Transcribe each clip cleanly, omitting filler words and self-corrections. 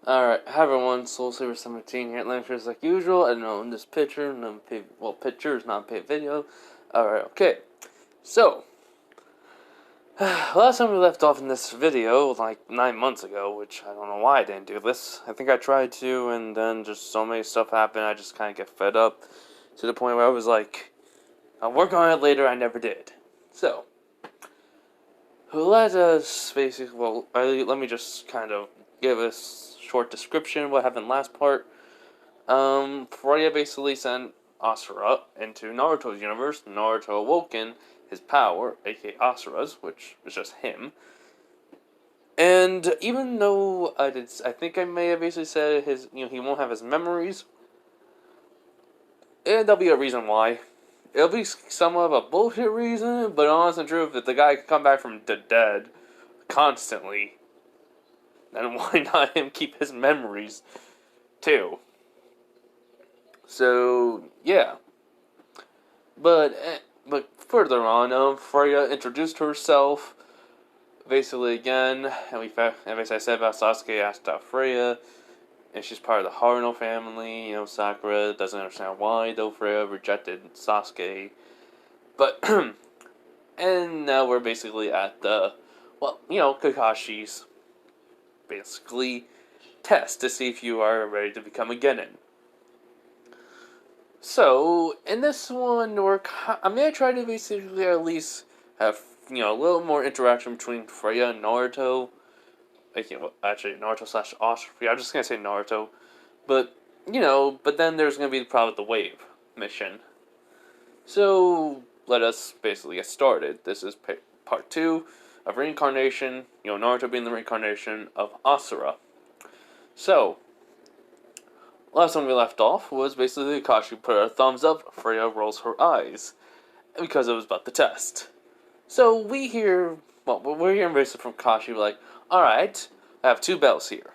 Alright, hi everyone, Soul Saver 17 here at Lancers like usual. I know in this picture, picture is not paid video. Alright, okay. So, last time we left off in this video, like 9 months ago, which I don't know why I didn't do this. I think I tried to, and then just so many stuff happened, I just kind of get fed up to the point where I was like, I'll work on it later, I never did. So, let us basically, let me just kind of give a short description of what happened last part. Freya basically sent Asura into Naruto's universe. Naruto awoken his power, aka Asura's, which is just him. And even though I think I may have basically said he won't have his memories. And there'll be a reason why. It'll be somewhat of a bullshit reason, but honest and true, if the guy can come back from the dead constantly, then why not him keep his memories too? So yeah, but further on, Freya introduced herself basically again, and as I said about Sasuke, asked about Freya, and she's part of the Haruno family. Sakura doesn't understand why though Freya rejected Sasuke, but and now we're basically at the Kakashi's basically test to see if you are ready to become a Genin. So, in this one, I'm going to try to basically at least have, a little more interaction between Freya and Naruto. Like, actually, Naruto slash Asura. I'm just going to say Naruto. But, but then there's going to be the problem with the wave mission. So, let us basically get started. This is part 2 of reincarnation. Naruto being the reincarnation of Asura. So, last time we left off was basically Kakashi put her thumbs up, Freya rolls her eyes, because it was about the test. So we're hearing basically from Kakashi, like, alright, I have 2 bells here.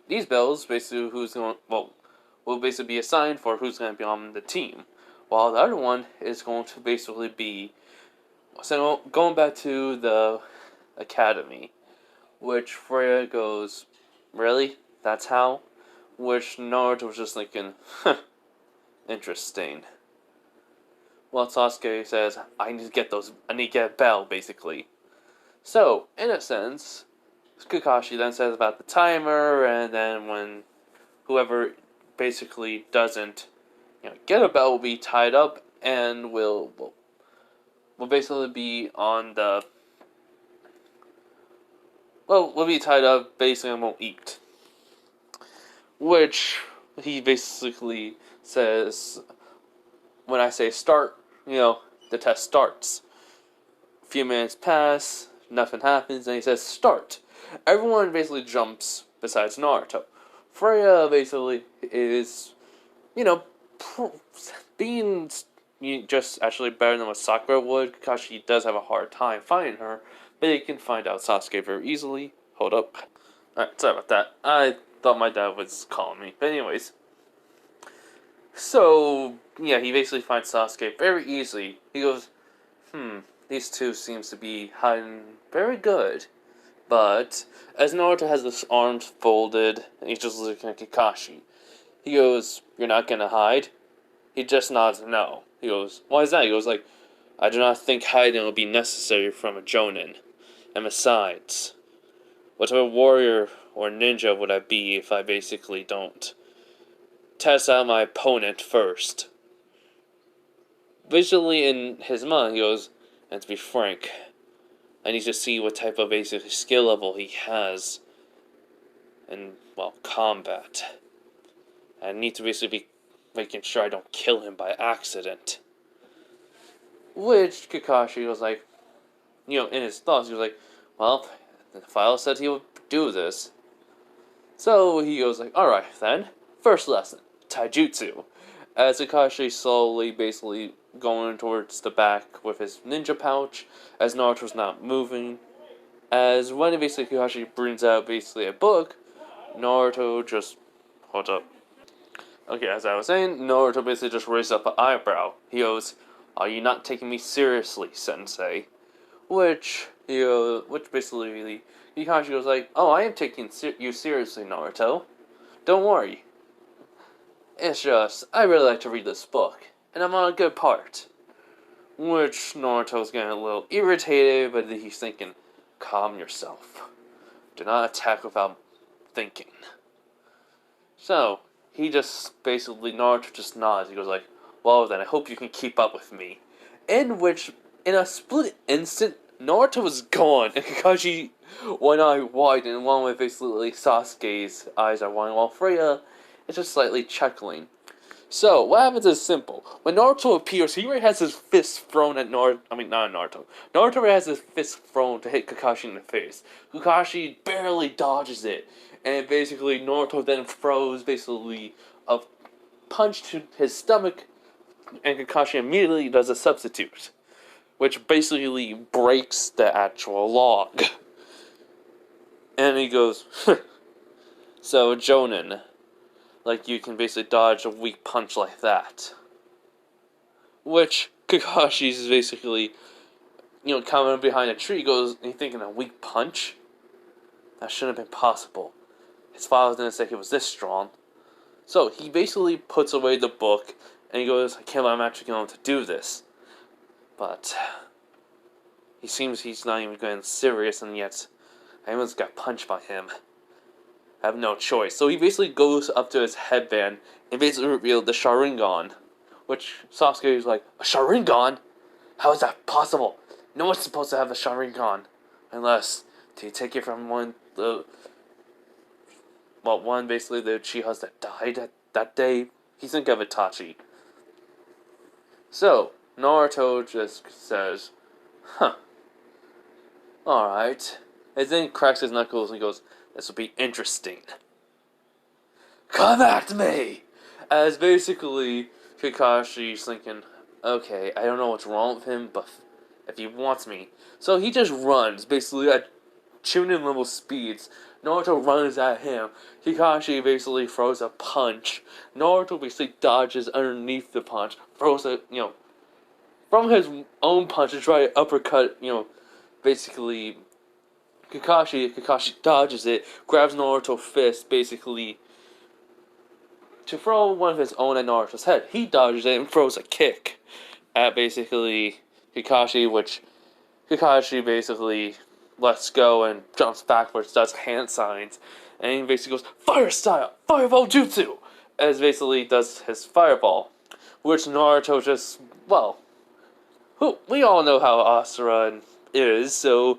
These bells, basically, will basically be assigned for who's going to be on the team, while the other one is going to basically be, so going back to the academy, which Freya goes, really? That's how? Which Naruto was just thinking, huh, interesting. Well, Sasuke says, I need to get a bell, basically. So, in a sense, Kakashi then says about the timer, and then when whoever basically doesn't, get a bell will be tied up, and will basically be on the, will be tied up, basically, and won't eat. Which he basically says, when I say start, the test starts. A few minutes pass, nothing happens, and he says start. Everyone basically jumps besides Naruto. Freya basically is, being just actually better than what Sakura would, because she does have a hard time finding her, but you can find out Sasuke very easily. Hold up. Alright, sorry about that. I thought my dad was calling me. But anyways. So, yeah, he basically finds Sasuke very easily. He goes, these two seems to be hiding very good. But, as Naruto has his arms folded, and he's just looking at Kakashi, he goes, you're not gonna hide? He just nods no. He goes, why is that? He goes like, I do not think hiding will be necessary from a Jonin. And besides, what type of warrior or ninja would I be if I basically don't test out my opponent first? Visually in his mind, he goes, and to be frank, I need to see what type of basic skill level he has in, combat. I need to basically be making sure I don't kill him by accident. Which Kakashi was like, in his thoughts, he was like, well, the file said he would do this. So he goes like, alright then, first lesson, taijutsu. As Kakashi slowly basically going towards the back with his ninja pouch, as Naruto's not moving. As when basically Kakashi brings out basically a book, Naruto just, hold up. Okay, as I was saying, Naruto basically just raised up an eyebrow. He goes, are you not taking me seriously, sensei? Which basically, Kakashi goes like, oh, I am taking you seriously, Naruto. Don't worry. It's just, I really like to read this book, and I'm on a good part. Which Naruto's getting a little irritated, but he's thinking, calm yourself. Do not attack without thinking. So, he just basically, Naruto just nods. He goes like, well then, I hope you can keep up with me. In which, in a split instant, Naruto was gone, and Kakashi, one eye wide, and one with basically Sasuke's eyes are wide, while Freya is just slightly chuckling. So, what happens is simple. When Naruto appears, he already has his fist thrown at Naruto. I mean, not Naruto. Naruto already has his fist thrown to hit Kakashi in the face. Kakashi barely dodges it. And basically, Naruto then throws basically a punch to his stomach. And Kakashi immediately does a substitute. Which basically breaks the actual log. And he goes, so, Jonin. Like, you can basically dodge a weak punch like that. Which, Kakashi's basically, coming behind a tree, goes, and he's thinking, a weak punch? That shouldn't have been possible. His father didn't say he was this strong. So, he basically puts away the book, and he goes, I can't believe I'm actually going to do this. But, he seems he's not even going serious, and yet, I almost got punched by him. I have no choice. So he basically goes up to his headband and basically revealed the Sharingan. Which Sasuke is like, a Sharingan? How is that possible? No one's supposed to have a Sharingan. Unless, do you take it from one basically the Uchihas that died that day? He's thinking of Itachi. So, Naruto just says, huh. Alright. And then cracks his knuckles and goes, this will be interesting. Come at me! As basically, Kakashi's thinking, okay, I don't know what's wrong with him, but if he wants me. So he just runs, basically at Chunin level speeds. Naruto runs at him. Kakashi basically throws a punch. Naruto basically dodges underneath the punch. Throws a, from his own punch to try to uppercut, basically Kakashi dodges it, grabs Naruto's fist, basically, to throw one of his own at Naruto's head. He dodges it and throws a kick at, basically, Kakashi, which Kakashi basically lets go and jumps backwards, does hand signs, and he basically goes, Fire Style! Fireball Jutsu! As basically does his fireball, which Naruto just, we all know how Asura is, so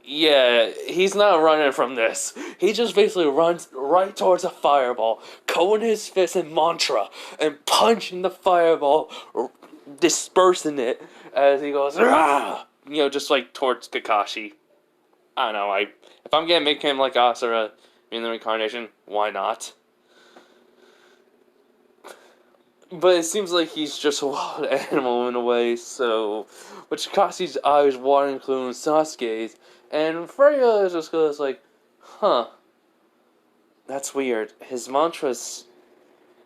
yeah, he's not running from this. He just basically runs right towards a fireball, coating his fist in mantra, and punching the fireball, dispersing it, as he goes, Rah! Just like towards Kakashi. I don't know, if I'm gonna make him like Asura in the reincarnation, why not? But it seems like he's just a wild animal in a way, so, but Kakashi's eyes watering, including Sasuke's, and Freya just goes like, huh, that's weird. His mantras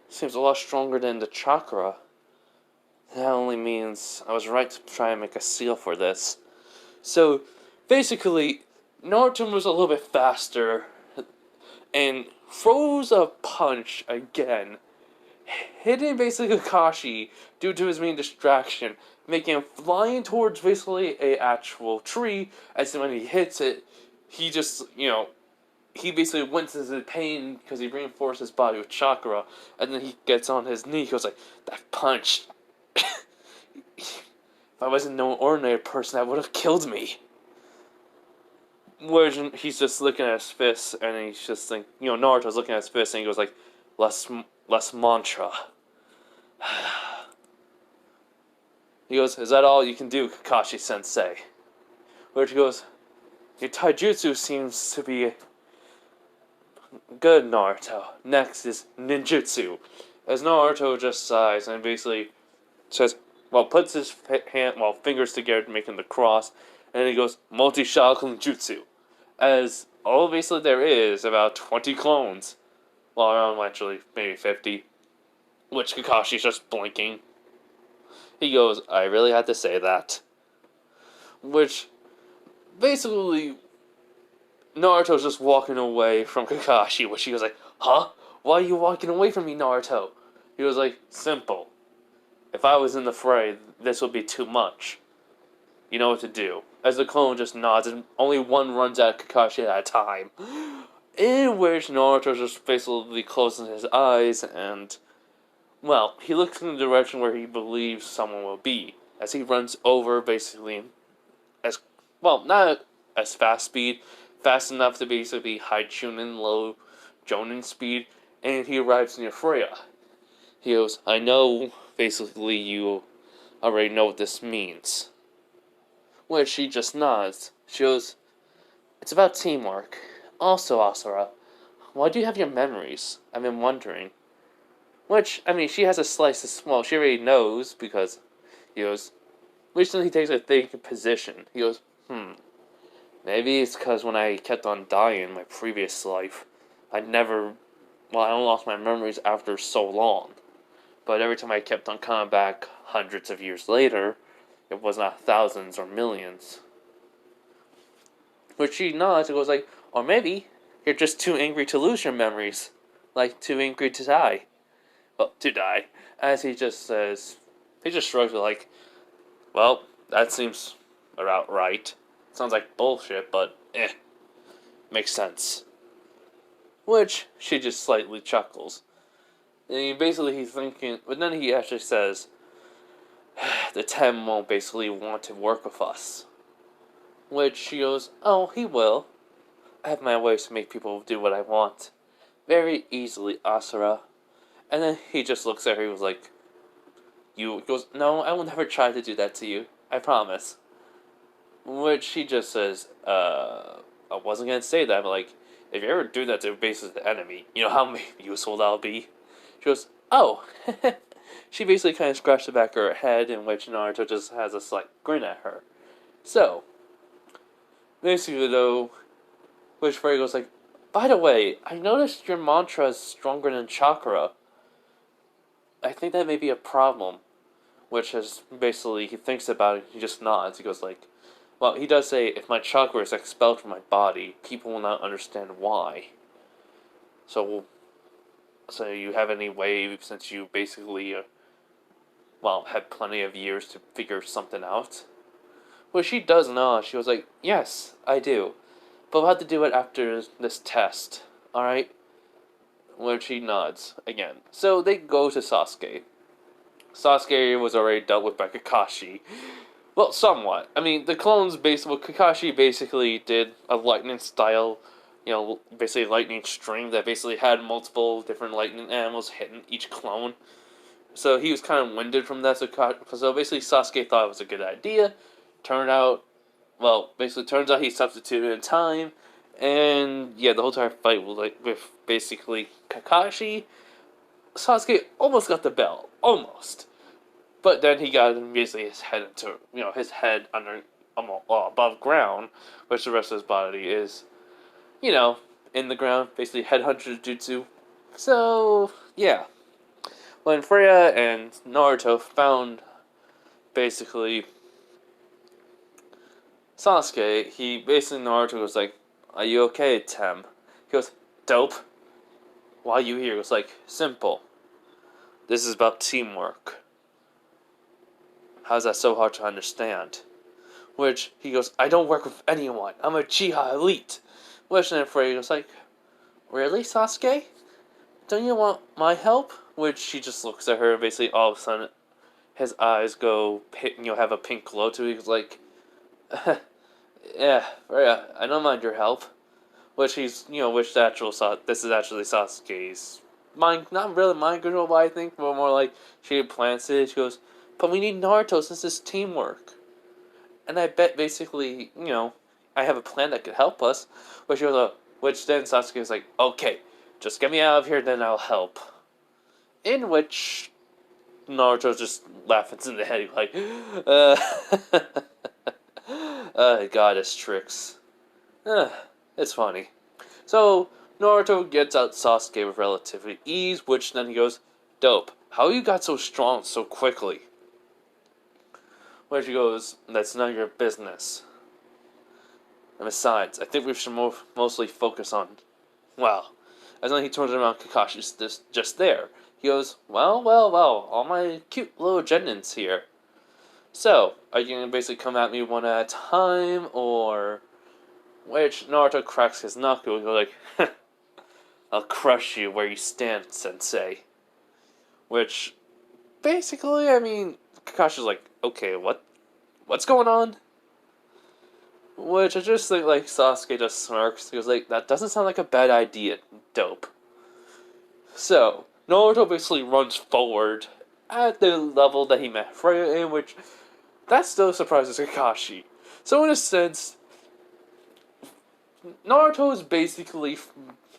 seems a lot stronger than the chakra. That only means I was right to try and make a seal for this. So, basically, Naruto moves a little bit faster, and throws a punch again, hitting basically Kakashi due to his main distraction, making him flying towards basically a actual tree, as when he hits it, he just, he basically winces in pain because he reinforced his body with chakra, and then he gets on his knee, he goes like, that punch, if I wasn't no ordinary person, that would have killed me. Whereas he's just looking at his fists, and he's just like, Naruto's looking at his fists, and he goes like, less mantra. He goes, is that all you can do, Kakashi-sensei? Which goes, your taijutsu seems to be good, Naruto. Next is ninjutsu. As Naruto just sighs and basically says, puts his fingers together making the cross, and then he goes, multi-shaolin jutsu. As all basically there is about 20 clones. Well, around actually maybe 50. Which Kakashi's just blinking. He goes, I really had to say that. Which, basically, Naruto's just walking away from Kakashi, which he goes like, huh? Why are you walking away from me, Naruto? He was like, simple. If I was in the fray, this would be too much. You know what to do. As the clone just nods, and only one runs at Kakashi at a time. In which Naruto just basically closes his eyes and, well, he looks in the direction where he believes someone will be. As he runs over, basically, as, well, not as fast enough to basically high Chunin, low Jonin speed, and he arrives near Freya. He goes, I know, basically, you already know what this means. Which she just nods. She goes, it's about teamwork. Also, Asura, why do you have your memories? I've been wondering. Which, I mean, she has a slice of, well, she already knows because, he goes, recently he takes a thinking position. He goes, maybe it's because when I kept on dying in my previous life, I lost my memories after so long. But every time I kept on coming back hundreds of years later, it was not thousands or millions. Which she nods and goes like, or maybe you're just too angry to lose your memories. Like, too angry to die. Well, to die. As he just says, he just shrugs like, well, that seems about right. Sounds like bullshit, but makes sense. Which she just slightly chuckles. And he's thinking, but then he actually says, the Tem won't basically want to work with us. Which she goes, oh, he will. I have my ways to make people do what I want. Very easily, Asura. And then he just looks at her, he was like, he goes, no, I will never try to do that to you. I promise. Which she just says, I wasn't gonna say that, but like, if you ever do that to basically the enemy, you know how useful that'll be? She goes, oh. She basically kind of scratched the back of her head, in which Naruto just has a slight grin at her. So, basically though, which Fairy goes like, by the way, I noticed your mantra is stronger than chakra. I think that may be a problem. Which is basically, he thinks about it, he just nods. He goes like, well, he does say, if my chakra is expelled from my body, people will not understand why. So you have any way, since you basically, had plenty of years to figure something out? Well, she does nod. She was like, yes, I do. But we'll have to do it after this test, alright? Where she nods again. So they go to Sasuke. Sasuke was already dealt with by Kakashi. Well, somewhat. I mean, the clones Kakashi basically did a lightning style, basically lightning string that basically had multiple different lightning animals hitting each clone. So he was kind of winded from that. So basically Sasuke thought it was a good idea. Turns out he substituted in time. And yeah, the whole entire fight was with basically Kakashi. Sasuke almost got the belt. Almost. But then he got basically his head under, above ground, which the rest of his body is, in the ground, basically headhunter jutsu. So, yeah. When Freya and Naruto found, basically, Sasuke, Naruto was like, are you okay, Tem? He goes, dope. Why are you here? He was like, simple. This is about teamwork. How's that so hard to understand? Which, he goes, I don't work with anyone. I'm a Chiha elite. Which then Freya goes like, really, Sasuke? Don't you want my help? Which she just looks at her and basically all of a sudden his eyes go, have a pink glow to it. He's like, yeah, Freya, I don't mind your help. Which this is actually Sasuke's mind, not really mind control, but I think, but more like she plants it. She goes, but we need Naruto since it's teamwork. And I bet basically, I have a plan that could help us. Which then Sasuke is like, okay, just get me out of here, then I'll help. In which Naruto just laughs in the head, like, goddess tricks. It's funny. So, Naruto gets out Sasuke with relative ease, which then he goes, dope, how you got so strong so quickly? Where she goes, that's none of your business. And besides, I think we should mostly focus on, And then he turns around, Kakashi's just there. He goes, well, all my cute little Genins here. So, are you gonna basically come at me one at a time, or... Which Naruto cracks his knuckle and goes like, I'll crush you where you stand, sensei. Which, basically, I mean, Kakashi's like, okay, what's going on? Which I just think, like, Sasuke just smirks. He goes like, that doesn't sound like a bad idea, dope. So, Naruto basically runs forward at the level that he met Freya in, which, that still surprises Kakashi. So in a sense, Naruto is basically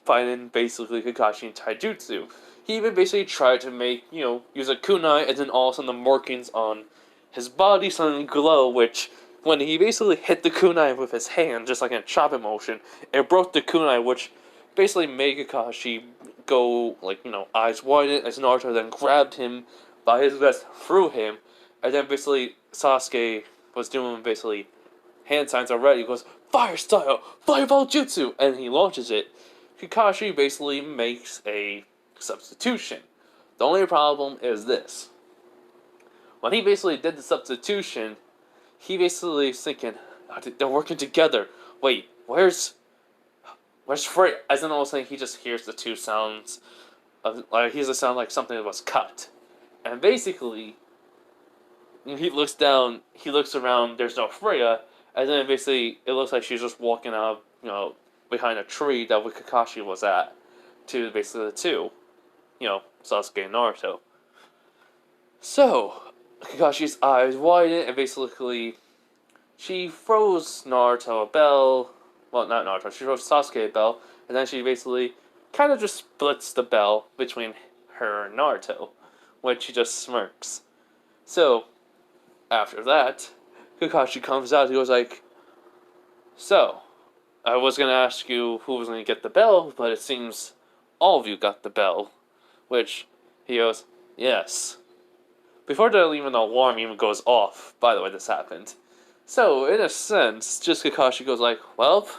fighting Kakashi in taijutsu. He even basically tried to make, use a kunai, and then all of a sudden the markings on his body suddenly glow, which, when he basically hit the kunai with his hand, just like in a chopping motion, it broke the kunai, which basically made Kakashi go, eyes wide, as Naruto then grabbed him by his vest, threw him, and then basically Sasuke was doing basically hand signs already. He goes, fire style, fireball jutsu, and he launches it. Kakashi basically makes a substitution. The only problem is this. When he basically did the substitution, he basically is thinking, they're working together. Wait, where's Frey? As in all of a sudden, he just hears the two sounds. He hears a sound like something was cut. And basically, when he looks down, he looks around, there's no Freya, and then basically, it looks like she's just walking out, behind a tree that Kakashi was at, to basically the two, Sasuke and Naruto. So, Kakashi's eyes widen, and basically, she throws Naruto a bell. Well, not Naruto, she throws Sasuke a bell, and then she basically kind of just splits the bell between her and Naruto, which she just smirks. So, after that, Kakashi comes out, he goes like, so, I was going to ask you who was going to get the bell, but it seems all of you got the bell. Which, he goes, yes. Before the alarm even goes off, by the way, this happened. So, in a sense, just Kakashi goes like, well,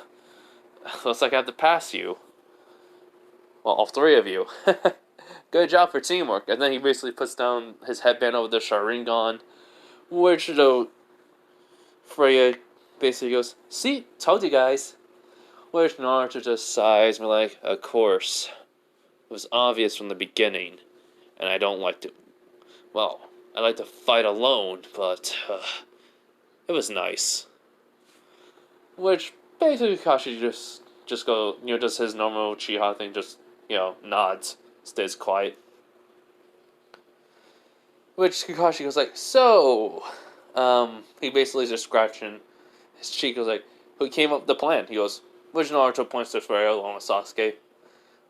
looks like I have to pass you. Well, all three of you. Good job for teamwork. And then he basically puts down his headband over the Sharingan, which, Freya basically goes, see, told you guys. Which Naruto just sighs and be like, of course. It was obvious from the beginning. And I don't like to... Well, I like to fight alone, but... it was nice. Which, basically Kakashi just does his normal Uchiha thing, just, nods, stays quiet. Which Kakashi goes like, so... he basically is just scratching his cheek. Goes like, who came up with the plan? He goes, which Naruto points to Freya along with Sasuke.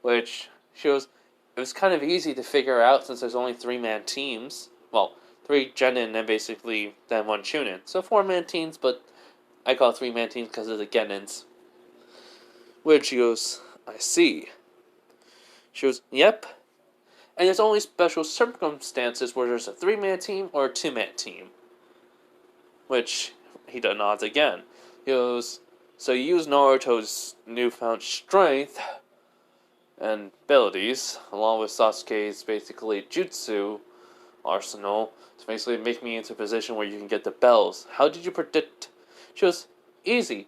Which shows it was kind of easy to figure out since there's only 3-man teams. Well, 3 Genin and basically then 1 Chunin. So 4-man teams, but I call it 3-man teams because of the Genins. Which goes, I see. She goes, yep. And there's only special circumstances where there's a 3-man team or a 2-man team. Which, he nods again. He goes, so you use Naruto's newfound strength and abilities, along with Sasuke's basically jutsu arsenal, to basically make me into a position where you can get the bells. How did you predict? She goes, easy.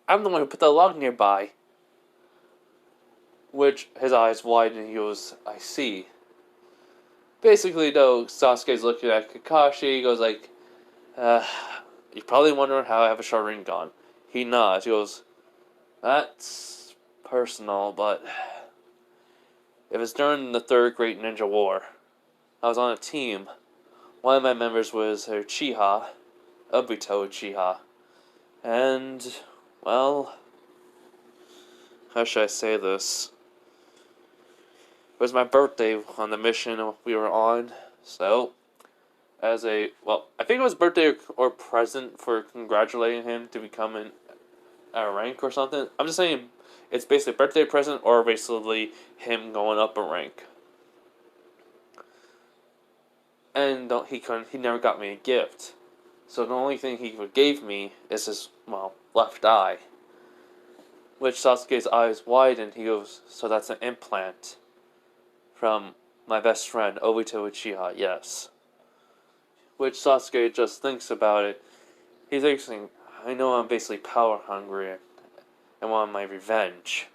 I'm the one who put the log nearby. Which, his eyes widen and he goes, I see. Basically, though, Sasuke's looking at Kakashi, he goes like, you're probably wondering how I have a Sharingan. He nods. He goes, that's personal, but it was during the Third Great Ninja War. I was on a team. One of my members was a Uchiha, Obito Uchiha. And, well, how should I say this? It was my birthday on the mission we were on, so... I think it was birthday or present for congratulating him to become a rank or something. I'm just saying, it's basically a birthday present or basically him going up a rank. And he never got me a gift. So the only thing he gave me is his, left eye. Which Sasuke's eyes widen. He goes, so that's an implant from my best friend, Obito Uchiha, yes. Which Sasuke just thinks about it. He's thinking, I know I'm basically power hungry and want my revenge.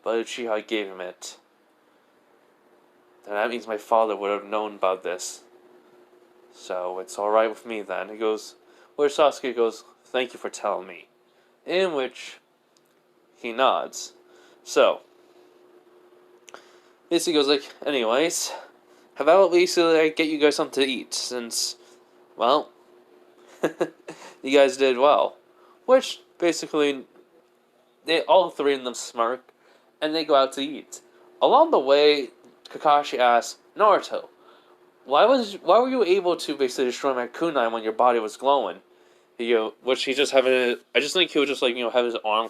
But Uchiha gave him it. Then that means my father would have known about this. So it's alright with me then. He goes, where Sasuke goes, thank you for telling me. In which he nods. So, basically goes like, anyways, how about at least I get you guys something to eat, since, well, you guys did well. Which, basically, all three of them smirk, and they go out to eat. Along the way, Kakashi asks, Naruto, why were you able to basically destroy my kunai when your body was glowing? Which he just having I just think he would just have his arm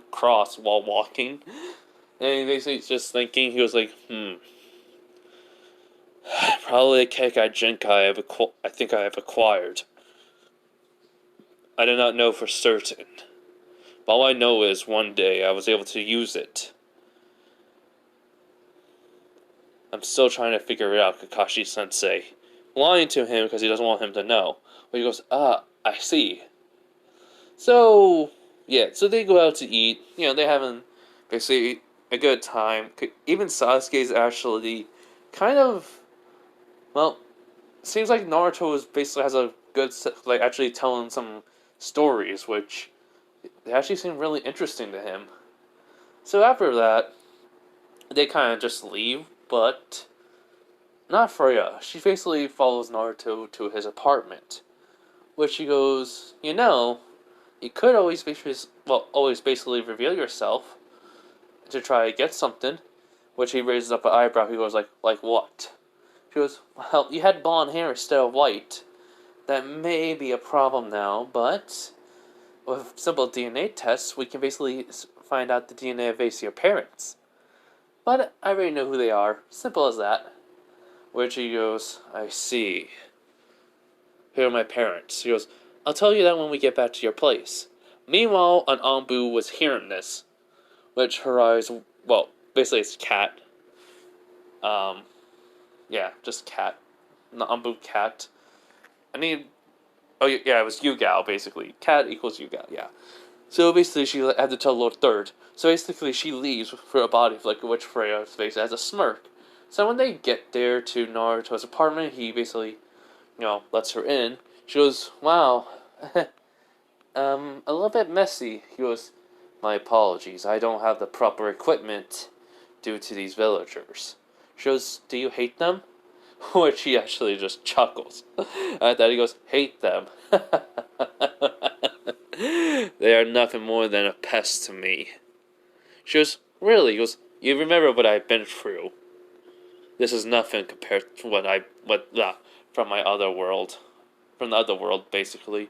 crossed while walking. And he basically just thinking, he was like, probably a Kekai Jinkai I think I have acquired. I do not know for certain. But all I know is one day I was able to use it. I'm still trying to figure it out, Kakashi-sensei. Lying to him because he doesn't want him to know. But he goes, I see. So, yeah, so they go out to eat. They're having basically a good time. Even Sasuke's actually kind of, well, seems like Naruto basically has a good, actually telling some stories, which they actually seem really interesting to him. So after that, they kind of just leave, but not Freya. She basically follows Naruto to his apartment, which she goes, you could always basically reveal yourself to try to get something. Which he raises up an eyebrow. He goes like what? She goes, well, you had blonde hair instead of white. That may be a problem now, but with simple DNA tests, we can basically find out the DNA of your parents. But I already know who they are. Simple as that. Which he goes, I see. Here are my parents. He goes, I'll tell you that when we get back to your place. Meanwhile, an Anbu was hearing this. Which her eyes, basically it's cat. Yeah, just cat. Not Anbu cat. It was Yugao, basically. Cat equals Yugao, yeah. So basically she had to tell Lord Third. So basically she leaves for a body of which Freya basically has a smirk. So when they get there to Naruto's apartment, he basically, lets her in. She goes, wow, a little bit messy. He goes, my apologies, I don't have the proper equipment due to these villagers. She goes, do you hate them? Which he actually just chuckles. At that he goes, hate them. They are nothing more than a pest to me. She goes, really? He goes, you remember what I've been through. This is nothing compared to from my other world. From the other world, basically.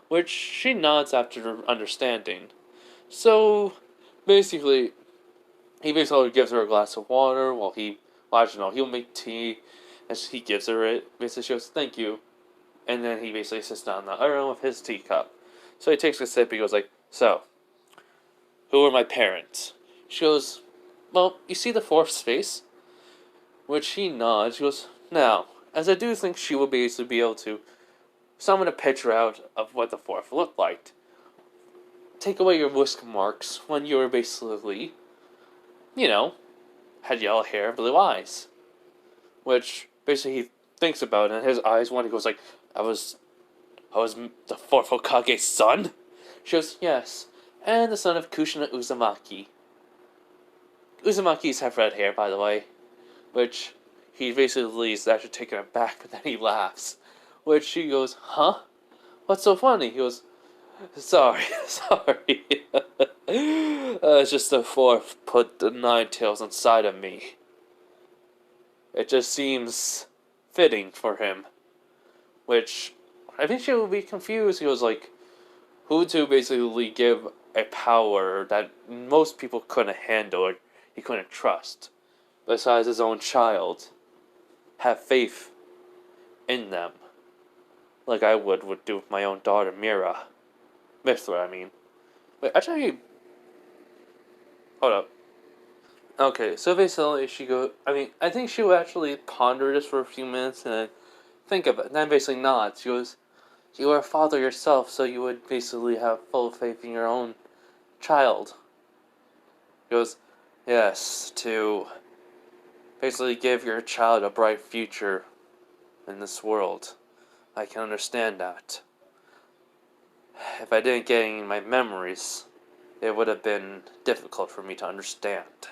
Which she nods after understanding. So, basically, he basically gives her a glass of water while he'll make tea, and he gives her it. Basically, she goes, thank you. And then he basically sits down in the other room with his teacup. So he takes a sip, he goes like, so, who are my parents? She goes, well, you see the fourth's face? Which he nods, she goes, now, as I do think she will basically be able to summon a picture out of what the fourth looked like. Take away your whisker marks when you were basically, had yellow hair, blue eyes. Which basically he thinks about it, and his eyes when he goes like, I was the fourth Hokage's son? She goes, yes, and the son of Kushina Uzumaki. Uzumakis have red hair, by the way. Which he basically is actually taken aback, but then he laughs. Which she goes, huh? What's so funny? He goes, sorry. It's just the fourth put the nine tails inside of me. It just seems fitting for him. Which, I think she will be confused. He was like, who to basically give a power that most people couldn't handle or he couldn't trust. Besides his own child. Have faith in them. Like I would do with my own daughter, Mira. Basically, I mean. Wait, actually, hold up. Okay, so basically, she go. I mean, I think she would actually ponder this for a few minutes and then think of it. And then basically nods. She goes, "You are a father yourself, so you would basically have full faith in your own child." She goes, "Yes, to basically give your child a bright future in this world. I can understand that. If I didn't get any of my memories, it would have been difficult for me to understand."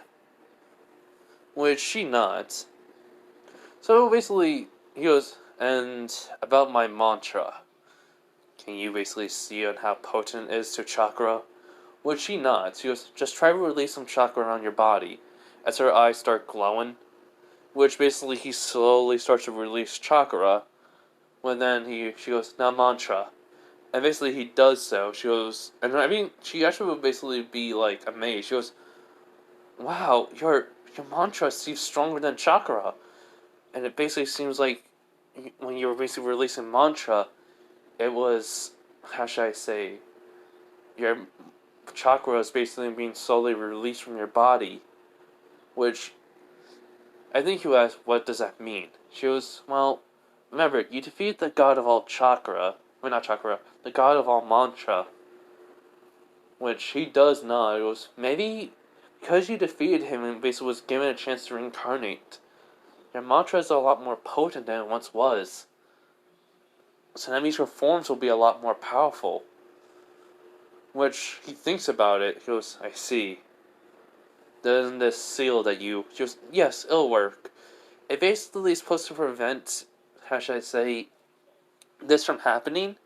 Which she nods. So basically, he goes, "And about my mantra, can you basically see on how potent it is to chakra?" Which she nods. He goes, "Just try to release some chakra around your body." As her eyes start glowing, which basically he slowly starts to release chakra. When then she goes, "Now mantra." And basically he does so. She goes, and I mean, she actually would basically be like amazed. She goes, "Wow, your mantra seems stronger than chakra." And it basically seems like when you were basically releasing mantra, it was, how should I say, your chakra is basically being slowly released from your body. Which, I think you asked, what does that mean? She goes, "Well, remember, you defeat the god of all chakra, well, not chakra, the god of all mantra." Which he does not. It goes, "Maybe because you defeated him and basically was given a chance to reincarnate, your mantra is a lot more potent than it once was. So that means your forms will be a lot more powerful." Which he thinks about it. He goes, "I see. Then this seal that you..." She goes, "Yes, it'll work. It basically is supposed to prevent, how should I say, this from happening.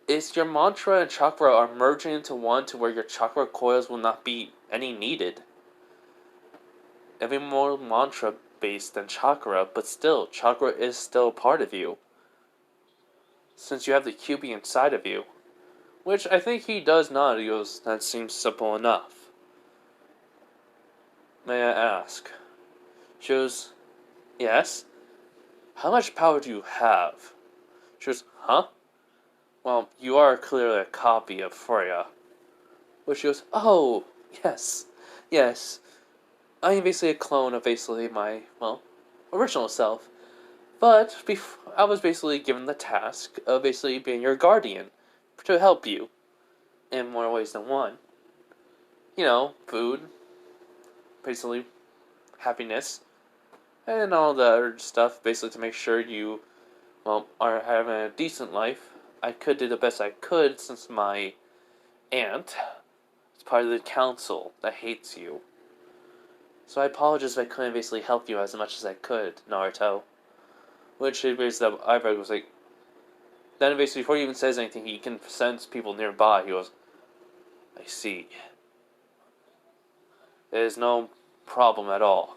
Is your mantra and chakra are merging into one to where your chakra coils will not be any needed. It'll be more mantra based than chakra, but still, chakra is still a part of you. Since you have the QB inside of you." Which I think he does not. He goes, "That seems simple enough. May I ask?" She goes, "Yes. How much power do you have?" She goes, "Huh? Well, you are clearly a copy of Freya." Which she goes, "Oh, yes. Yes. I am basically a clone of basically my, well, original self. But I was basically given the task of basically being your guardian to help you in more ways than one. You know, food, basically happiness, and all the other stuff, basically to make sure you, well, are having a decent life. I could do the best I could since my aunt is part of the council that hates you. So I apologize if I couldn't basically help you as much as I could, Naruto." Which he basically, the eyebrow was like, then basically before he even says anything, he can sense people nearby. He goes, "I see. There's no problem at all.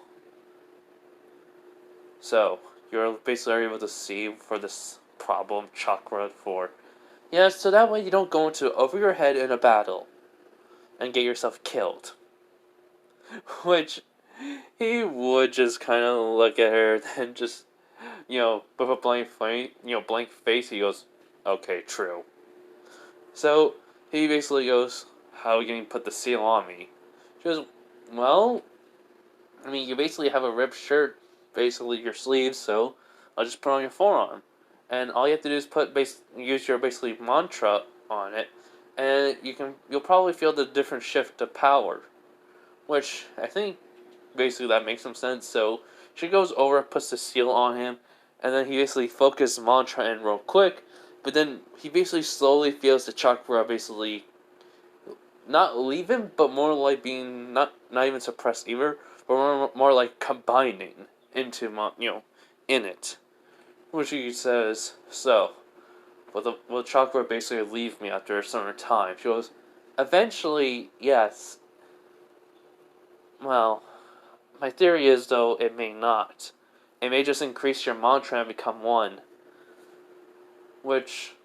So, you're basically able to see for this problem chakra for..." Yeah, so that way you don't go into over your head in a battle and get yourself killed." Which he would just kind of look at her and just, with a blank face, he goes, "Okay, true." So he basically goes, "How are you going to put the seal on me?" She goes, "Well, I mean, you basically have a ripped shirt, basically your sleeves, so I'll just put on your forearm. And all you have to do is use your basically mantra on it, and you'll probably feel the different shift of power." Which I think basically that makes some sense. So she goes over, puts the seal on him, and then he basically focuses mantra in real quick. But then he basically slowly feels the chakra basically not leaving, but more like being not even suppressed either, but more like combining into in it. Which he says, "So, will chakra basically leave me after a certain time?" She goes, "Eventually, yes. Well, my theory is, though, it may not. It may just increase your mantra and become one." Which,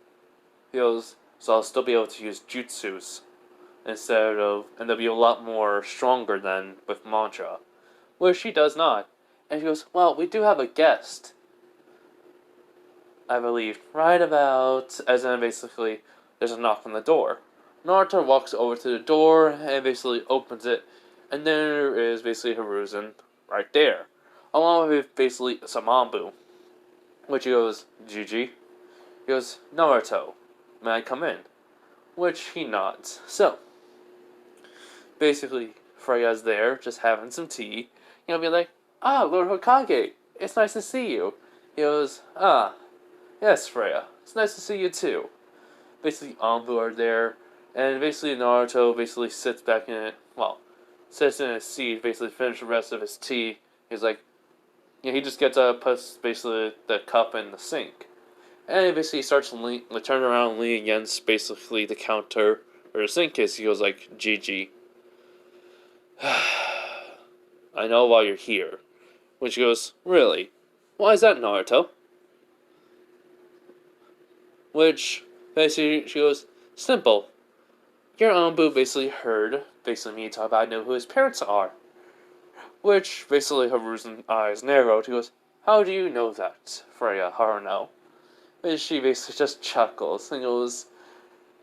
he goes, "So I'll still be able to use jutsus and they'll be a lot more stronger than with mantra." Which she does not. And she goes, "Well, we do have a guest, I believe, right about," as in basically, there's a knock on the door. Naruto walks over to the door and basically opens it, and there is basically Hiruzen right there, along with basically Samambu, which he goes, Gigi. He goes, Naruto, may I come in? Which he nods. So, basically, Freya's there, just having some tea. Be like, Lord Hokage, it's nice to see you. He goes, yes, Freya, it's nice to see you too. Basically, Anbu are there, and basically Naruto basically sits back in it, sits in his seat, basically finish the rest of his tea. He's like, he just gets puts basically the cup in the sink. And he basically starts to turn around and lean against basically the counter or the sink case. He goes like, Gigi, I know why you're here. Which goes, really? Why is that, Naruto? Which, basically, she goes, simple. Your Anbu basically heard, me talk about, I know who his parents are. Which, basically, Hiruzen's eyes narrowed. He goes, how do you know that, Freya Haruno? And she basically just chuckles and goes,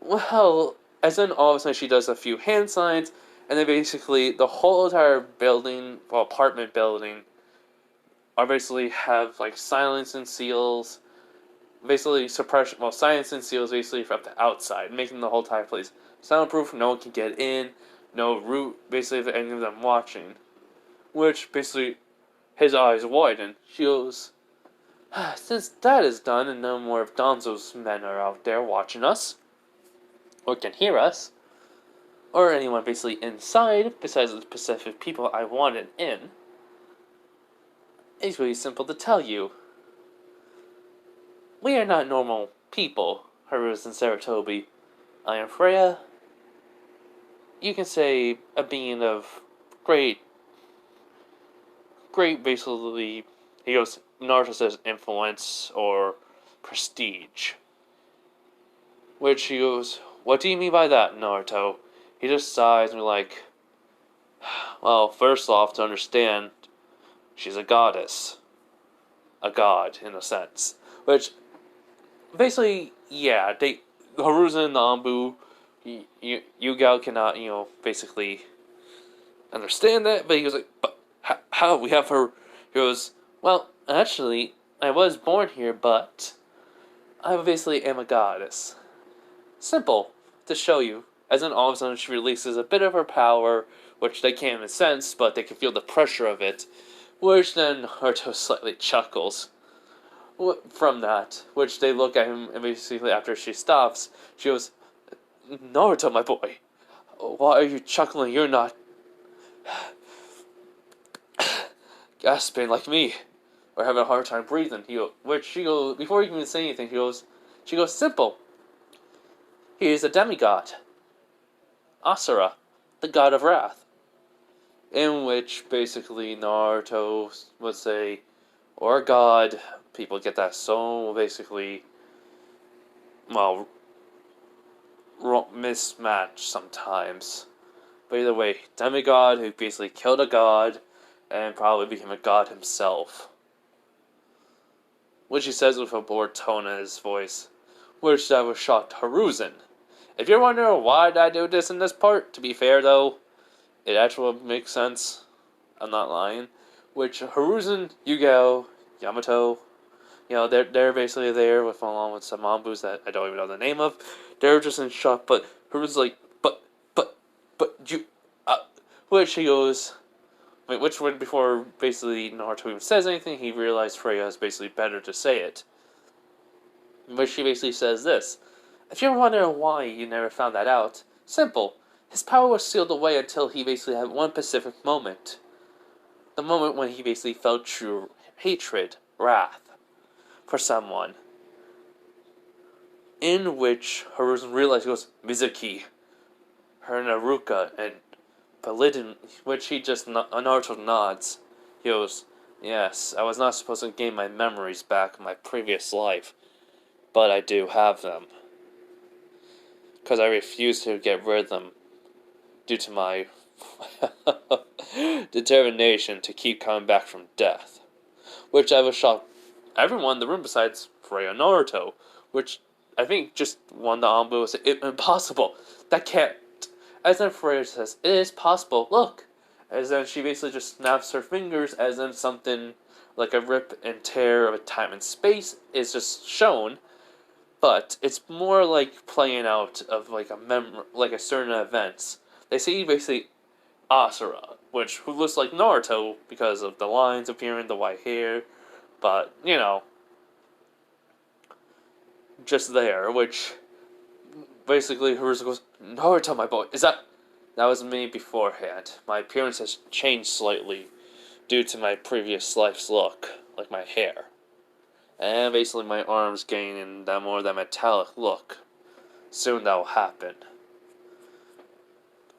well, as then all of a sudden she does a few hand signs, and then basically the whole entire building, apartment building, are basically have like silence and seals, basically suppression, silence and seals basically from the outside, making the whole entire place soundproof, no one can get in, no root, basically for any of them watching. Which basically, his eyes widen. She goes, since that is done and no more of Donzo's men are out there watching us, or can hear us, or anyone basically inside, besides the specific people I wanted in, it's really simple to tell you. We are not normal people, Hiruzen and Saratobi. I am Freya. You can say a being of great, basically, he goes, Naruto says influence or prestige. Which he goes, what do you mean by that, Naruto? He just sighs and be like, well, first off, to understand, she's a goddess. A god, in a sense. Which, basically, yeah, Hiruzen and Nambu, Yugao cannot, basically understand that, but he goes like, but how? We have her. He goes, well, actually, I was born here, but I basically am a goddess. Simple, to show you. As in, all of a sudden, she releases a bit of her power, which they can't even sense, but they can feel the pressure of it. Which then Naruto slightly chuckles from that. Which they look at him, and basically after she stops, she goes, Naruto, my boy, why are you chuckling? You're not gasping like me, or having a hard time breathing. She goes, before he can even say anything, she goes, simple. He is a demigod. Asura, the god of wrath. In which, basically, Naruto would say, or god, people get that so, basically, mismatched sometimes. But either way, demigod who basically killed a god, and probably became a god himself. Which he says with a bored tone in his voice. Which that was shocked Hiruzen. If you're wondering why did I do this in this part, to be fair though, it actually makes sense. I'm not lying. Which Hiruzen, Yugao, Yamato, they're basically there along with some Mambus that I don't even know the name of. They're just in shock, but Hiruzen's like, but you, which he goes, which when before basically Naruto even says anything, he realized Freya is basically better to say it. But she basically says this. If you're wondering why you never found that out, simple. His power was sealed away until he basically had one specific moment. The moment when he basically felt true hatred, wrath, for someone. In which Hiruzen realized, he goes, Mizuki, her Naruka, and Paladin, which he just, Naruto nods. He goes, yes, I was not supposed to gain my memories back in my previous life, but I do have them. Because I refuse to get rid of them due to my determination to keep coming back from death. Which I was shocked everyone in the room besides Freya and Naruto, which I think just one the Anbu was impossible. That can't. As then Freya says, it is possible. Look. As then she basically just snaps her fingers, as then something like a rip and tear of time and space is just shown. But it's more like playing out of like like a certain events. They see basically Asura, who looks like Naruto because of the lines appearing, the white hair, but just there. Which basically Haruka goes, Naruto, my boy, that was me beforehand. My appearance has changed slightly due to my previous life's look, like my hair. And basically my arms gaining that more that metallic look. Soon that will happen.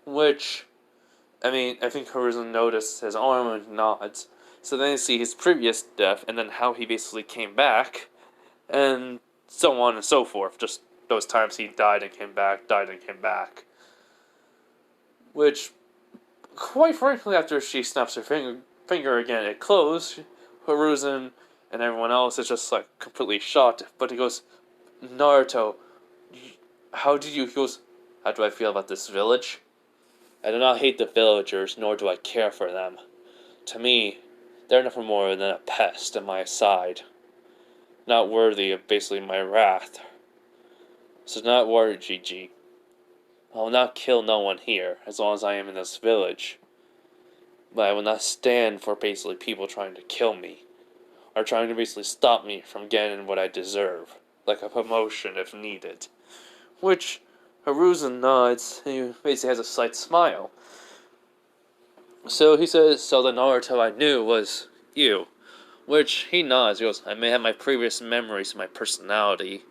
Which, I think Horizon noticed his arm and nods. So then you see his previous death, and then how he basically came back, and so on and so forth. Just those times he died and came back, died and came back. Which, quite frankly, after she snaps her finger again, it closed. Horizon and everyone else is just like completely shocked. But he goes, Naruto, how did you? He goes, how do I feel about this village? I do not hate the villagers, nor do I care for them. To me, they're nothing more than a pest on my side. Not worthy of basically my wrath. So not worry, GG. I will not kill no one here, as long as I am in this village. But I will not stand for basically people trying to kill me, or trying to basically stop me from getting what I deserve, like a promotion if needed. Which, Haruzen nods, and he basically has a slight smile. So he says, so the Naruto I knew was you. Which, he nods, he goes, I may have my previous memories, my personality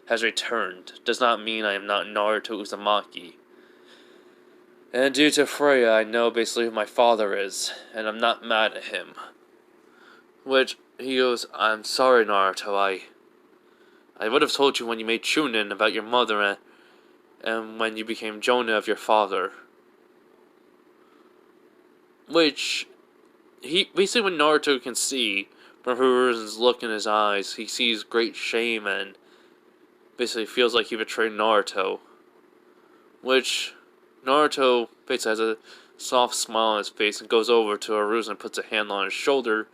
has returned. Does not mean I am not Naruto Uzumaki. And due to Freya, I know basically who my father is, and I'm not mad at him. Which, he goes, I'm sorry, Naruto, I would have told you when you made Chunin about your mother and when you became Jonah of your father. Which, he basically when Naruto can see from Hiruzen's look in his eyes, he sees great shame and basically feels like he betrayed Naruto. Which, Naruto basically has a soft smile on his face and goes over to Hiruzen and puts a hand on his shoulder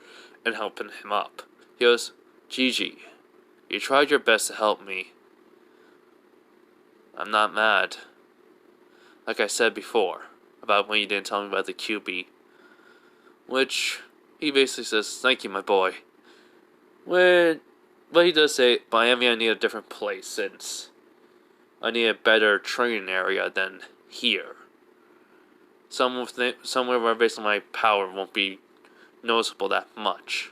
and helping him up. He goes, Gigi, you tried your best to help me. I'm not mad. Like I said before, about when you didn't tell me about the QB. Which, he basically says, thank you, my boy. But he does say, by envy, I need a different place, since I need a better training area than here. Somewhere where basically my power won't be noticeable that much.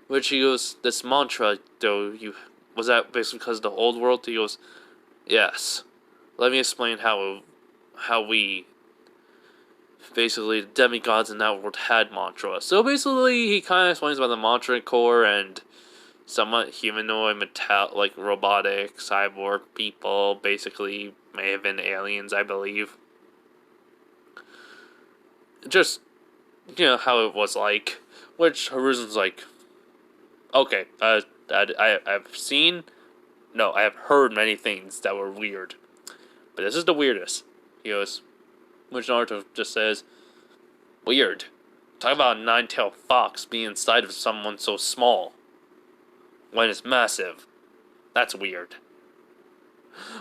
Which he goes, this mantra, though, was that basically because of the old world? He goes, yes. Let me explain how we, basically, the demigods in that world had mantra. So basically, he kind of explains about the mantra core and somewhat humanoid, like robotic, cyborg people, basically, may have been aliens, I believe. Just, how it was like. Which Hiruzen's like, okay, I have heard many things that were weird. But this is the weirdest. He goes, which Naruto just says, weird. Talk about a nine-tailed fox being inside of someone so small. When it's massive. That's weird.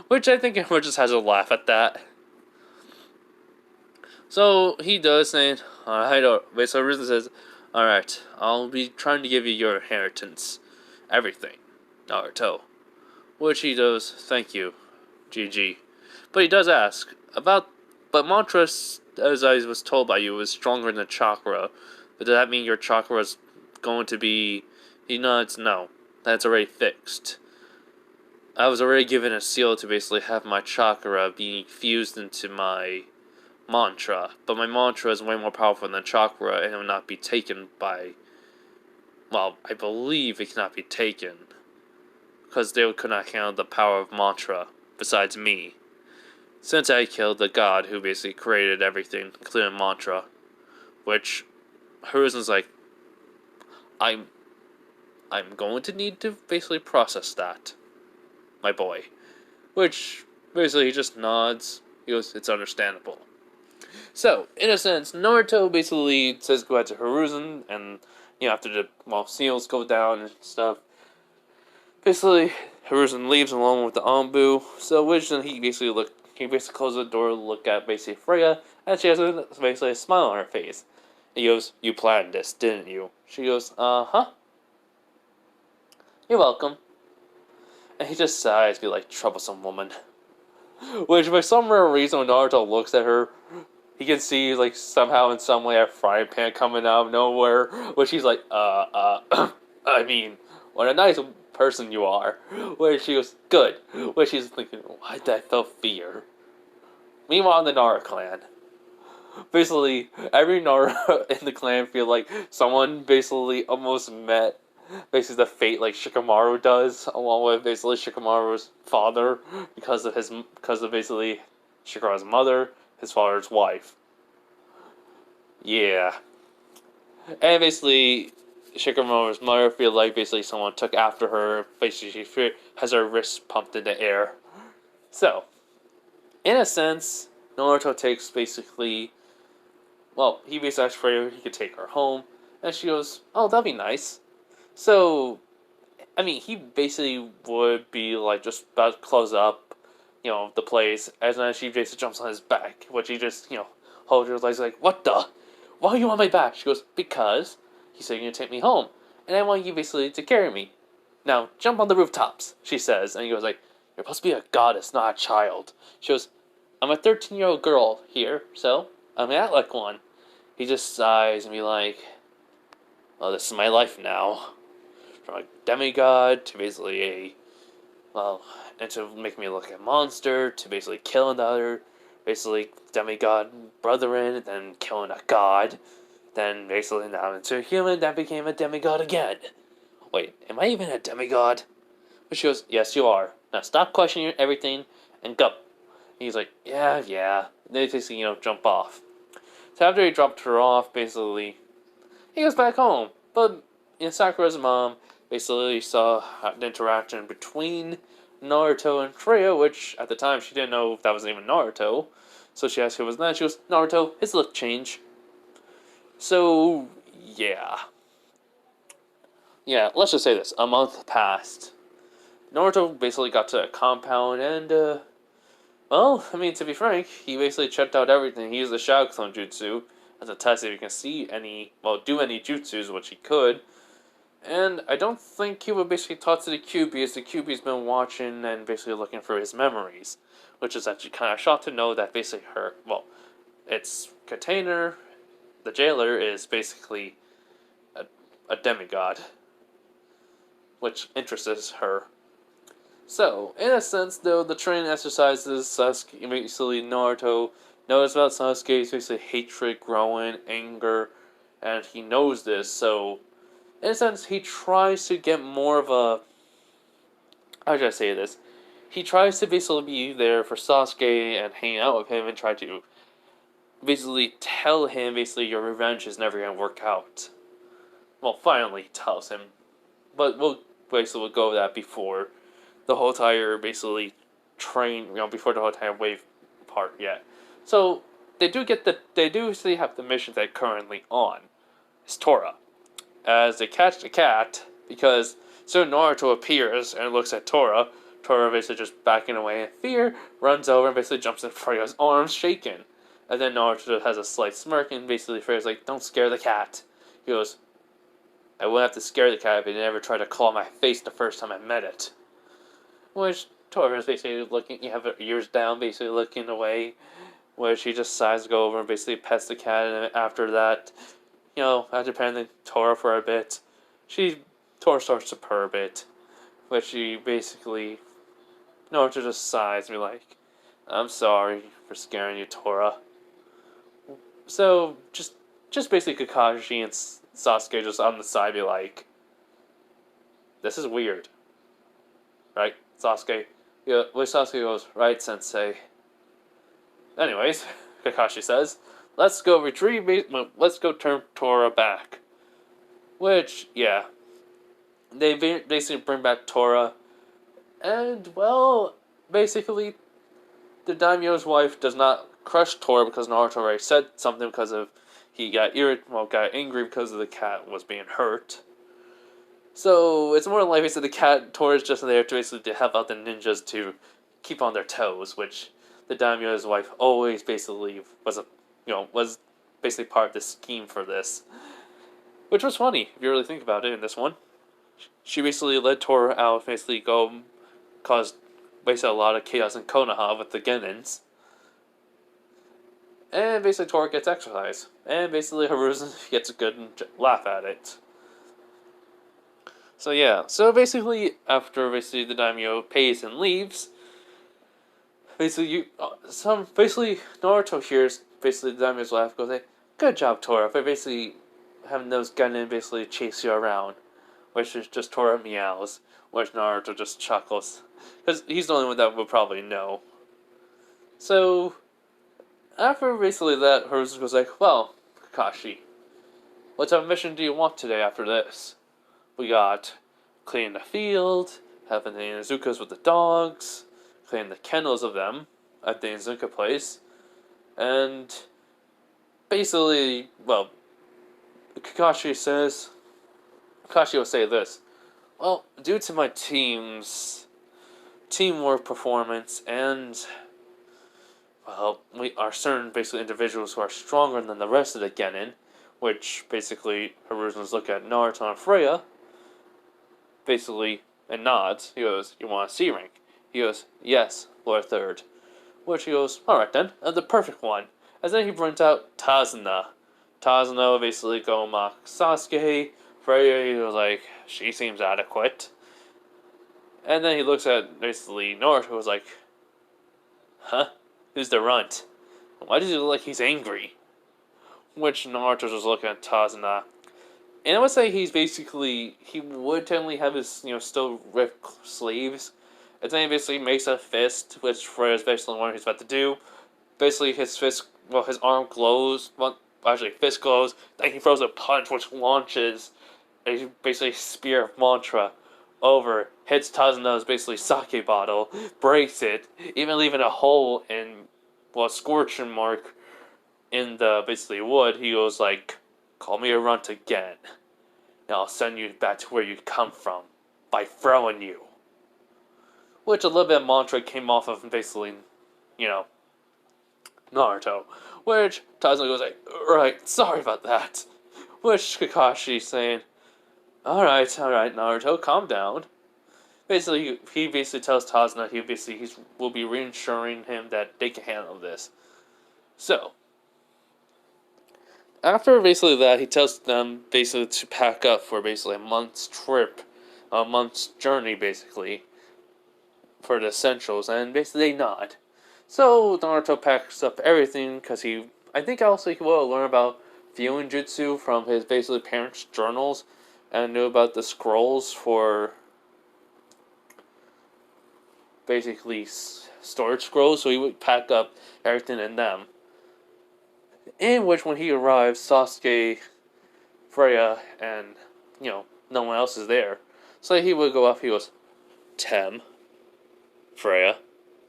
Which I think everyone just has a laugh at that. So he does say, alright, so Risen says, alright, I'll be trying to give you your inheritance. Everything. Naruto. Which he does, thank you, GG. But he does ask, but mantra, as I was told by you, is stronger than chakra. But does that mean your chakra is going to be, he nods, no. That's already fixed. I was already given a seal to basically have my chakra being fused into my mantra. But my mantra is way more powerful than chakra, and it will not be taken by, well, I believe it cannot be taken. Because they could not handle the power of mantra, besides me. Since I killed the god who basically created everything, including mantra. Which, Hiruzen's like, I'm going to need to basically process that. my boy. Which, basically, he just nods. He goes, it's understandable. So, in a sense, Naruto basically says goodbye to Hiruzen, and, after the, seals go down and stuff, basically, Hiruzen leaves alone with the Anbu, so which then he basically closes the door to look at basically Freya, and she has basically a smile on her face. He goes, you planned this, didn't you? She goes, uh-huh. You're welcome. And he just sighs, be like, troublesome woman. Which, by some rare reason, when Naruto looks at her, he can see, like, somehow in some way a frying pan coming out of nowhere, which he's like, I mean, what a nice person you are. Where she goes, good. Where she's thinking, why did I feel fear? Meanwhile, in the Nara clan, basically, every Nara in the clan feel like someone basically almost met basically the fate like Shikamaru does, along with basically Shikamaru's father, because of basically Shikamaru's mother, his father's wife. Yeah. And basically, Shikamaru's mother feel like basically someone took after her, basically she has her wrists pumped in the air. So, in a sense, Naruto takes basically, he basically asked Freya he could take her home, and she goes, oh, that'd be nice. So, I mean, he basically would be like just about to close up, the place, and then she basically jumps on his back, which he just, holds her legs like, what the? Why are you on my back? She goes, because he said you're going to take me home, and I want you basically to carry me. Now, jump on the rooftops, she says, and he goes like, you're supposed to be a goddess, not a child. She goes, I'm a 13-year-old girl here, so I'm gonna act like one. He just sighs and be like, well, this is my life now. From a demigod to basically and to make me look like a monster, to basically killing the other, basically demigod brethren, and then killing a god, then basically now into a human that became a demigod again. Wait, am I even a demigod? But she goes, yes, you are. Now stop questioning everything and go. And he's like, yeah. They basically, jump off. So after he dropped her off, basically, he goes back home. But Sakura's mom basically saw the interaction between Naruto and Freya, which at the time she didn't know if that was even Naruto. So she asked who was that. She goes, Naruto, his look changed. So, yeah. Yeah, let's just say this. A month passed. Naruto basically got to a compound and, to be frank, he basically checked out everything. He used the Shadow Clone Jutsu as a test if he can see do any jutsus, which he could. And I don't think he would basically talk to the QB, as the QB's been watching and basically looking for his memories. Which is actually kind of shocked to know that basically it's Container, the jailer, is basically a demigod. Which interests her. So, in a sense, though, the training exercises, Sasuke, basically Naruto knows about Sasuke's basically hatred growing, anger, and he knows this, so in a sense, he tries to get more of a, how should I say this? He tries to basically be there for Sasuke and hang out with him and try to basically tell him basically your revenge is never going to work out. Well, finally he tells him, but we'll go over that before the whole entire basically before the whole entire wave part yet. So they do still have the missions they're currently on. It's Tora. As they catch the cat, because soon Naruto appears and looks at Tora. Tora basically just backing away in fear, runs over and basically jumps in Freya's arms, shaking. And then Naruto has a slight smirk and basically Freya's like, don't scare the cat. He goes, I wouldn't have to scare the cat if it never tried to claw my face the first time I met it. Which Tora is basically looking, you have her ears down, basically looking away, where she just sighs to go over and basically pets the cat, and after that, after petting Tora for a bit, Tora starts to purr a bit, which she basically, Naruto just sighs and be like, I'm sorry for scaring you, Tora. So, just basically Kakashi and Sasuke just on the side be like, this is weird. Right, Sasuke? Yeah, which Sasuke goes, right, Sensei. Anyways, Kakashi says, let's go turn Tora back. Which, yeah. They basically bring back Tora, And, well, basically, the daimyo's wife does not crush Tora because Naruto already said something because of he got angry because of the cat was being hurt. So it's more likely that the cat Tora is just there to basically to help out the ninjas to keep on their toes, which the daimyo's wife always basically was basically part of the scheme for this, which was funny if you really think about it. In this one, she basically led Tora out, basically go cause basically a lot of chaos in Konoha with the Genins. And basically Tora gets exercise. And basically Hiruzen gets a good laugh at it. So yeah, so basically after basically the daimyo pays and leaves, basically Naruto hears basically the daimyo's laugh, goes like, "Good job, Tora," for basically having those Genin basically chase you around, which is just Tora meows, which Naruto just chuckles, because he's the only one that would probably know. So after basically that, Hiruzen goes like, "Well, Kakashi, what type of mission do you want today after this? We got cleaning the field, having the Inuzukas with the dogs, cleaning the kennels of them at the Inuzuka place, and basically, well, Kakashi will say this, well, due to my team's teamwork performance and, well, we are certain basically individuals who are stronger than the rest of the Genin, which basically Hiruzen's look at Naruto and Freya, basically, and nods. He goes, "You want a C rank?" He goes, "Yes, Lord Third." Which he goes, "Alright then, the perfect one." And then he brings out Tazuna. Tazuna will basically go mock Sasuke. Freya, he was like, "She seems adequate." And then he looks at basically Naruto, who was like, "Huh? Who's the runt? Why does he look like he's angry?" Which Naruto's just looking at Tazuna. And I would say he would technically have his, still ripped sleeves. And then he basically makes a fist, which Freya's basically what he's about to do. Basically, his arm glows. Well, actually, fist glows. Then he throws a punch, which launches basically spear of mantra over, hits Tazuna's basically sake bottle, breaks it, even leaving a hole in, well, scorching mark in the basically wood. He goes like, "Call me a runt again, and I'll send you back to where you come from by throwing you." Which a little bit of mantra came off of basically, Naruto. Which Tazuna goes like, "Right, sorry about that." Which Kakashi saying, Alright, Naruto, calm down." Basically, he basically tells Tazuna he will be reassuring him that they can handle this. So, after basically that, he tells them basically to pack up for basically a month's trip, a month's journey basically, for the essentials, and basically they nod. So Naruto packs up everything because I think also he will learn about viewing jutsu from his basically parents' journals, and knew about the scrolls for basically storage scrolls, so he would pack up everything in them. In which, when he arrives, Sasuke, Freya, and, no one else is there. So he would go up, he goes, "Tem, Freya,"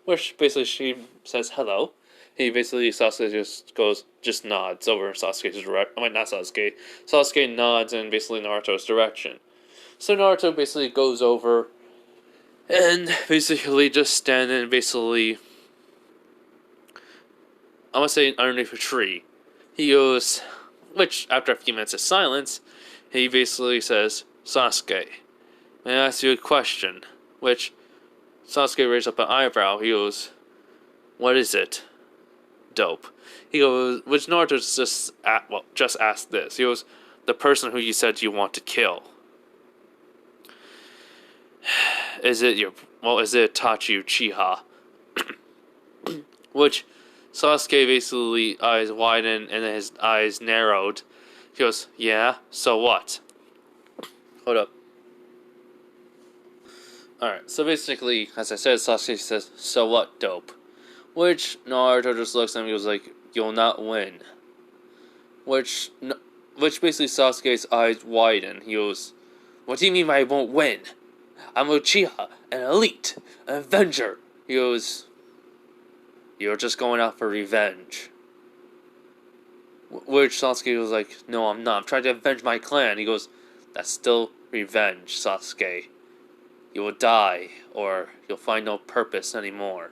which basically she says hello. Sasuke just nods over Sasuke's direction. I mean, not Sasuke. Sasuke nods in basically Naruto's direction. So Naruto basically goes over and basically just standing basically, I want to say underneath a tree. He goes, which after a few minutes of silence, he basically says, "Sasuke, may I ask you a question?" Which Sasuke raised up an eyebrow. He goes, "What is it?" "Dope." He goes, which Naruto just asked this. He goes, "The person who you said you want to kill. Is it Itachi Uchiha?" Which Sasuke basically eyes widened and then his eyes narrowed. He goes, "Yeah, so what?" Hold up. Alright, so basically, as I said, Sasuke says, "So what, dope?" Which Naruto just looks at him and goes like, "You'll not win." Which basically Sasuke's eyes widen. He goes, "What do you mean I won't win?" I'm Uchiha, an elite, an avenger. He goes, you're just going out for revenge. Which Sasuke was like, no, I'm not. I'm trying to avenge my clan. He goes, that's still revenge, Sasuke. You will die, or you'll find no purpose anymore.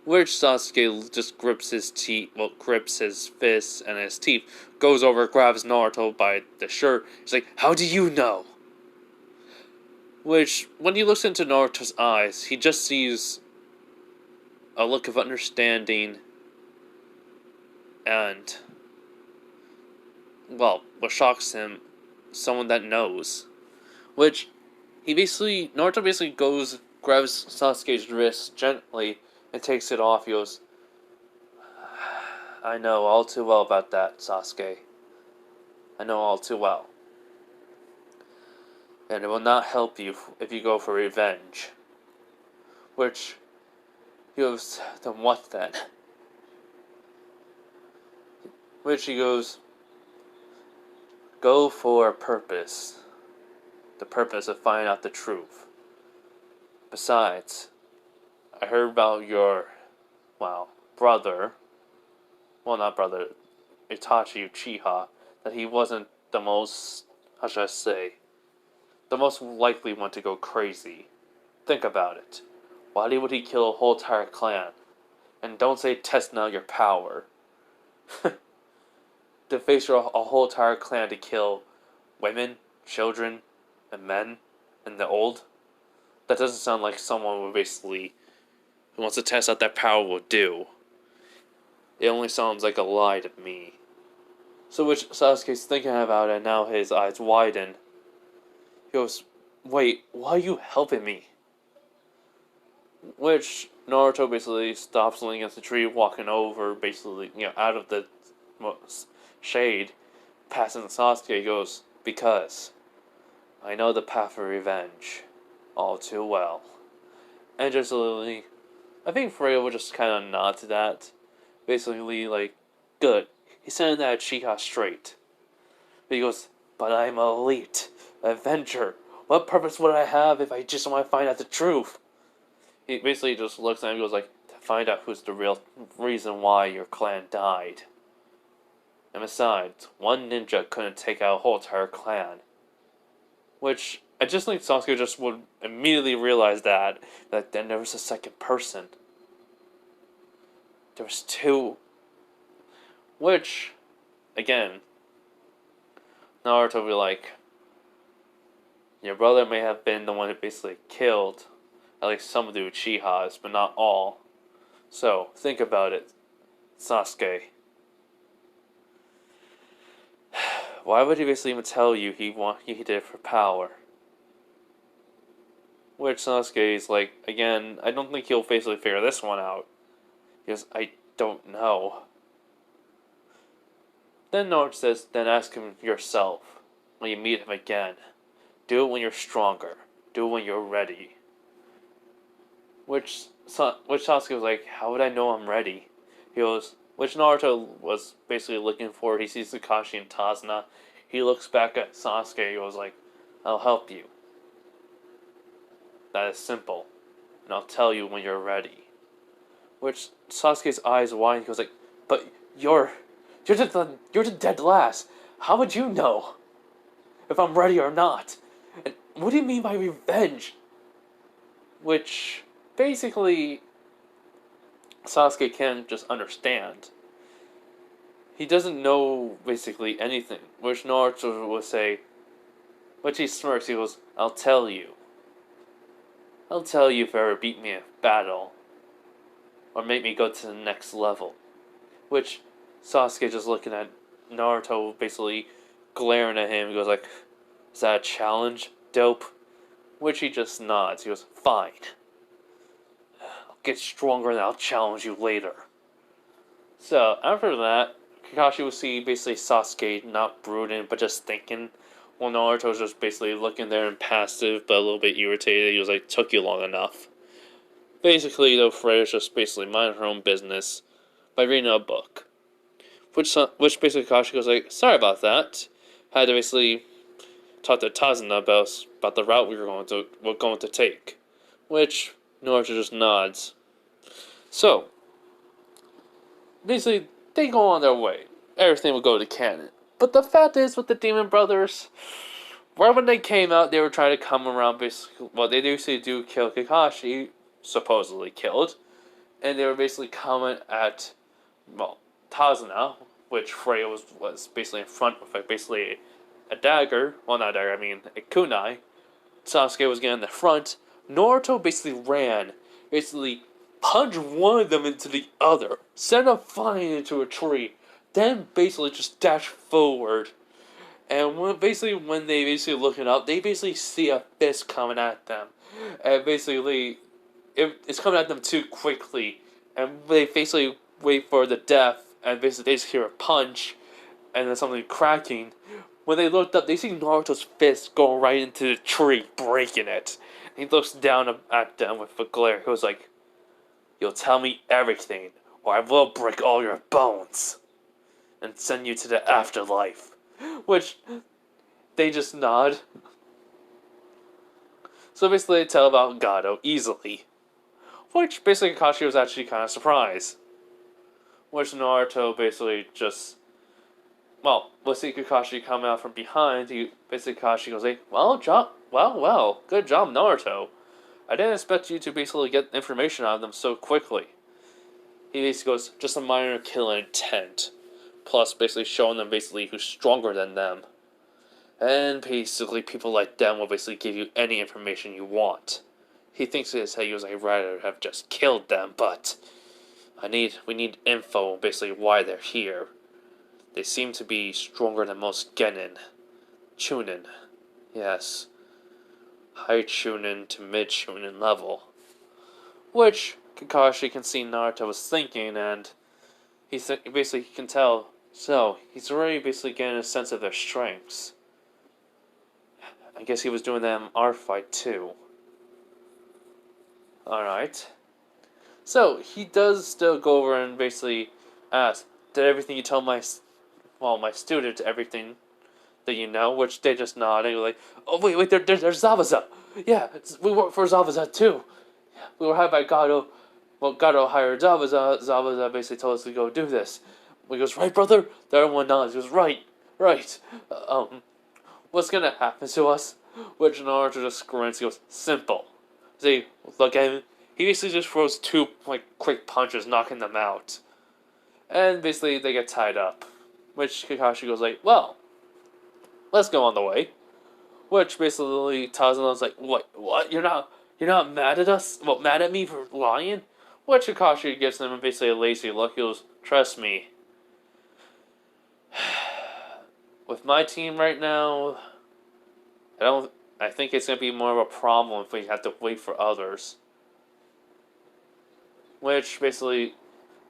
Which Sasuke just grips his fists and his teeth, goes over, grabs Naruto by the shirt. He's like, how do you know? Which, when he looks into Naruto's eyes, he just sees a look of understanding and, well, what shocks him, someone that knows. Which, Naruto basically grabs Sasuke's wrist gently and takes it off. He goes, I know all too well about that, Sasuke. I know all too well. And it will not help you if you go for revenge. Which, he goes, then what then? Which he goes, go for a purpose. The purpose of finding out the truth. Besides, I heard about your, brother. Well, not brother, Itachi Uchiha. That he wasn't the most, the most likely one to go crazy. Think about it. Why would he kill a whole entire clan? And don't say testing out your power. To face a whole entire clan to kill women, children, and men, and the old? That doesn't sound like someone who wants to test out that power will do. It only sounds like a lie to me. So which Sasuke's thinking about it, and now his eyes widen. He goes, wait, why are you helping me? Which Naruto basically stops leaning against the tree, walking over, out of the shade, passing Sasuke. He goes, because I know the path of revenge all too well. And just literally, I think Freya would just kind of nod to that. Basically, like, good. He's sending that Uchiha straight. But he goes, but I'm elite, avenger. What purpose would I have if I just want to find out the truth? He basically just looks at him and goes like, to find out who's the real reason why your clan died. And besides, one ninja couldn't take out a whole entire clan. Which, I just think Sasuke just would immediately realize that then there was a second person. There was two. Which, again, Naruto would be like, your brother may have been the one who basically killed at least some of the Uchihas, but not all. So, think about it, Sasuke. Why would he basically even tell you he did it for power? Which Sasuke is like, again, I don't think he'll basically figure this one out. He goes, I don't know. Then Naruto says, then ask him yourself when you meet him again. Do it when you're stronger. Do it when you're ready. Which Sasuke was like, how would I know I'm ready? He goes, which Naruto was basically looking for. He sees Kakashi and Tazuna. He looks back at Sasuke. He goes like, I'll help you. That is simple. And I'll tell you when you're ready. Which Sasuke's eyes widen. He goes like, but you're the dead last. How would you know if I'm ready or not? And what do you mean by revenge? Which basically Sasuke can't just understand. He doesn't know basically anything. Which Naruto would say, which he smirks. He goes, I'll tell you. I'll tell you if you ever beat me in battle. Or make me go to the next level. Which Sasuke just looking at Naruto, basically glaring at him. He goes like, is that a challenge, dope? Which he just nods. He goes, fine. I'll get stronger and I'll challenge you later. So, after that, Kakashi will see basically Sasuke not brooding, but just thinking. While Naruto's just basically looking there and passive, but a little bit irritated. He was like, took you long enough. Basically, though, Freya's just basically minding her own business by reading a book. Which basically Kakashi goes like, sorry about that. Had to basically talk to Tazuna about the route we're going to take, which Naruto just nods. So basically, they go on their way. Everything will go to canon. But the fact is, with the Demon Brothers, right when they came out, they were trying to come around. Basically, well, they basically do kill Kakashi, supposedly killed, and they were basically coming at, well, Tazuna, which Freya was basically in front with, like, basically a dagger. Well, not a dagger, I mean a kunai. Sasuke was getting in the front. Naruto basically ran, basically punched one of them into the other, sent them flying into a tree, then basically just dashed forward. And when they basically looking up, they basically see a fist coming at them, and basically it's coming at them too quickly, and they basically wait for the death, and basically they just hear a punch, and then something cracking. When they looked up, they see Naruto's fist going right into the tree, breaking it. And he looks down at them with a glare. He was like, "You'll tell me everything, or I will break all your bones, and send you to the afterlife." Which, they just nod. So basically they tell about Gato easily. Which basically Kakashi was actually kind of surprised. Which Naruto basically just... Well, we'll see Kakashi come out from behind. Basically Kakashi goes like, well, good job, Naruto. I didn't expect you to basically get information out of them so quickly. He basically goes, just a minor killing intent. Plus basically showing them basically who's stronger than them. And basically people like them will basically give you any information you want. He thinks in his head he was like, I'd rather have just killed them, but we need info on basically why they're here. They seem to be stronger than most Genin. Chunin. Yes. High Chunin to mid Chunin level. Which Kakashi can see Naruto was thinking, and he basically can tell. So, he's already basically getting a sense of their strengths. I guess he was doing that in our fight too. Alright. So, he does still go over and basically ask, did everything you tell my students everything that you know? Which they just nod and go like, oh wait, there's Zabuza. Yeah, we work for Zabuza too. We were hired by Gato. Well, Gato hired Zabuza. Zabuza basically told us to go do this. We goes, right, brother? The other one nods. He goes, right. What's gonna happen to us? Which Naruto just grunts. He goes, simple. See, look at him. He basically just throws two quick punches, knocking them out, and basically they get tied up. Which Kakashi goes like, well, let's go on the way. Which basically Tazuna's like, what? You're not mad at us? Well, mad at me for lying? Which Kakashi gives them basically a lazy look. He goes, trust me. With my team right now, I think it's gonna be more of a problem if we have to wait for others. Which basically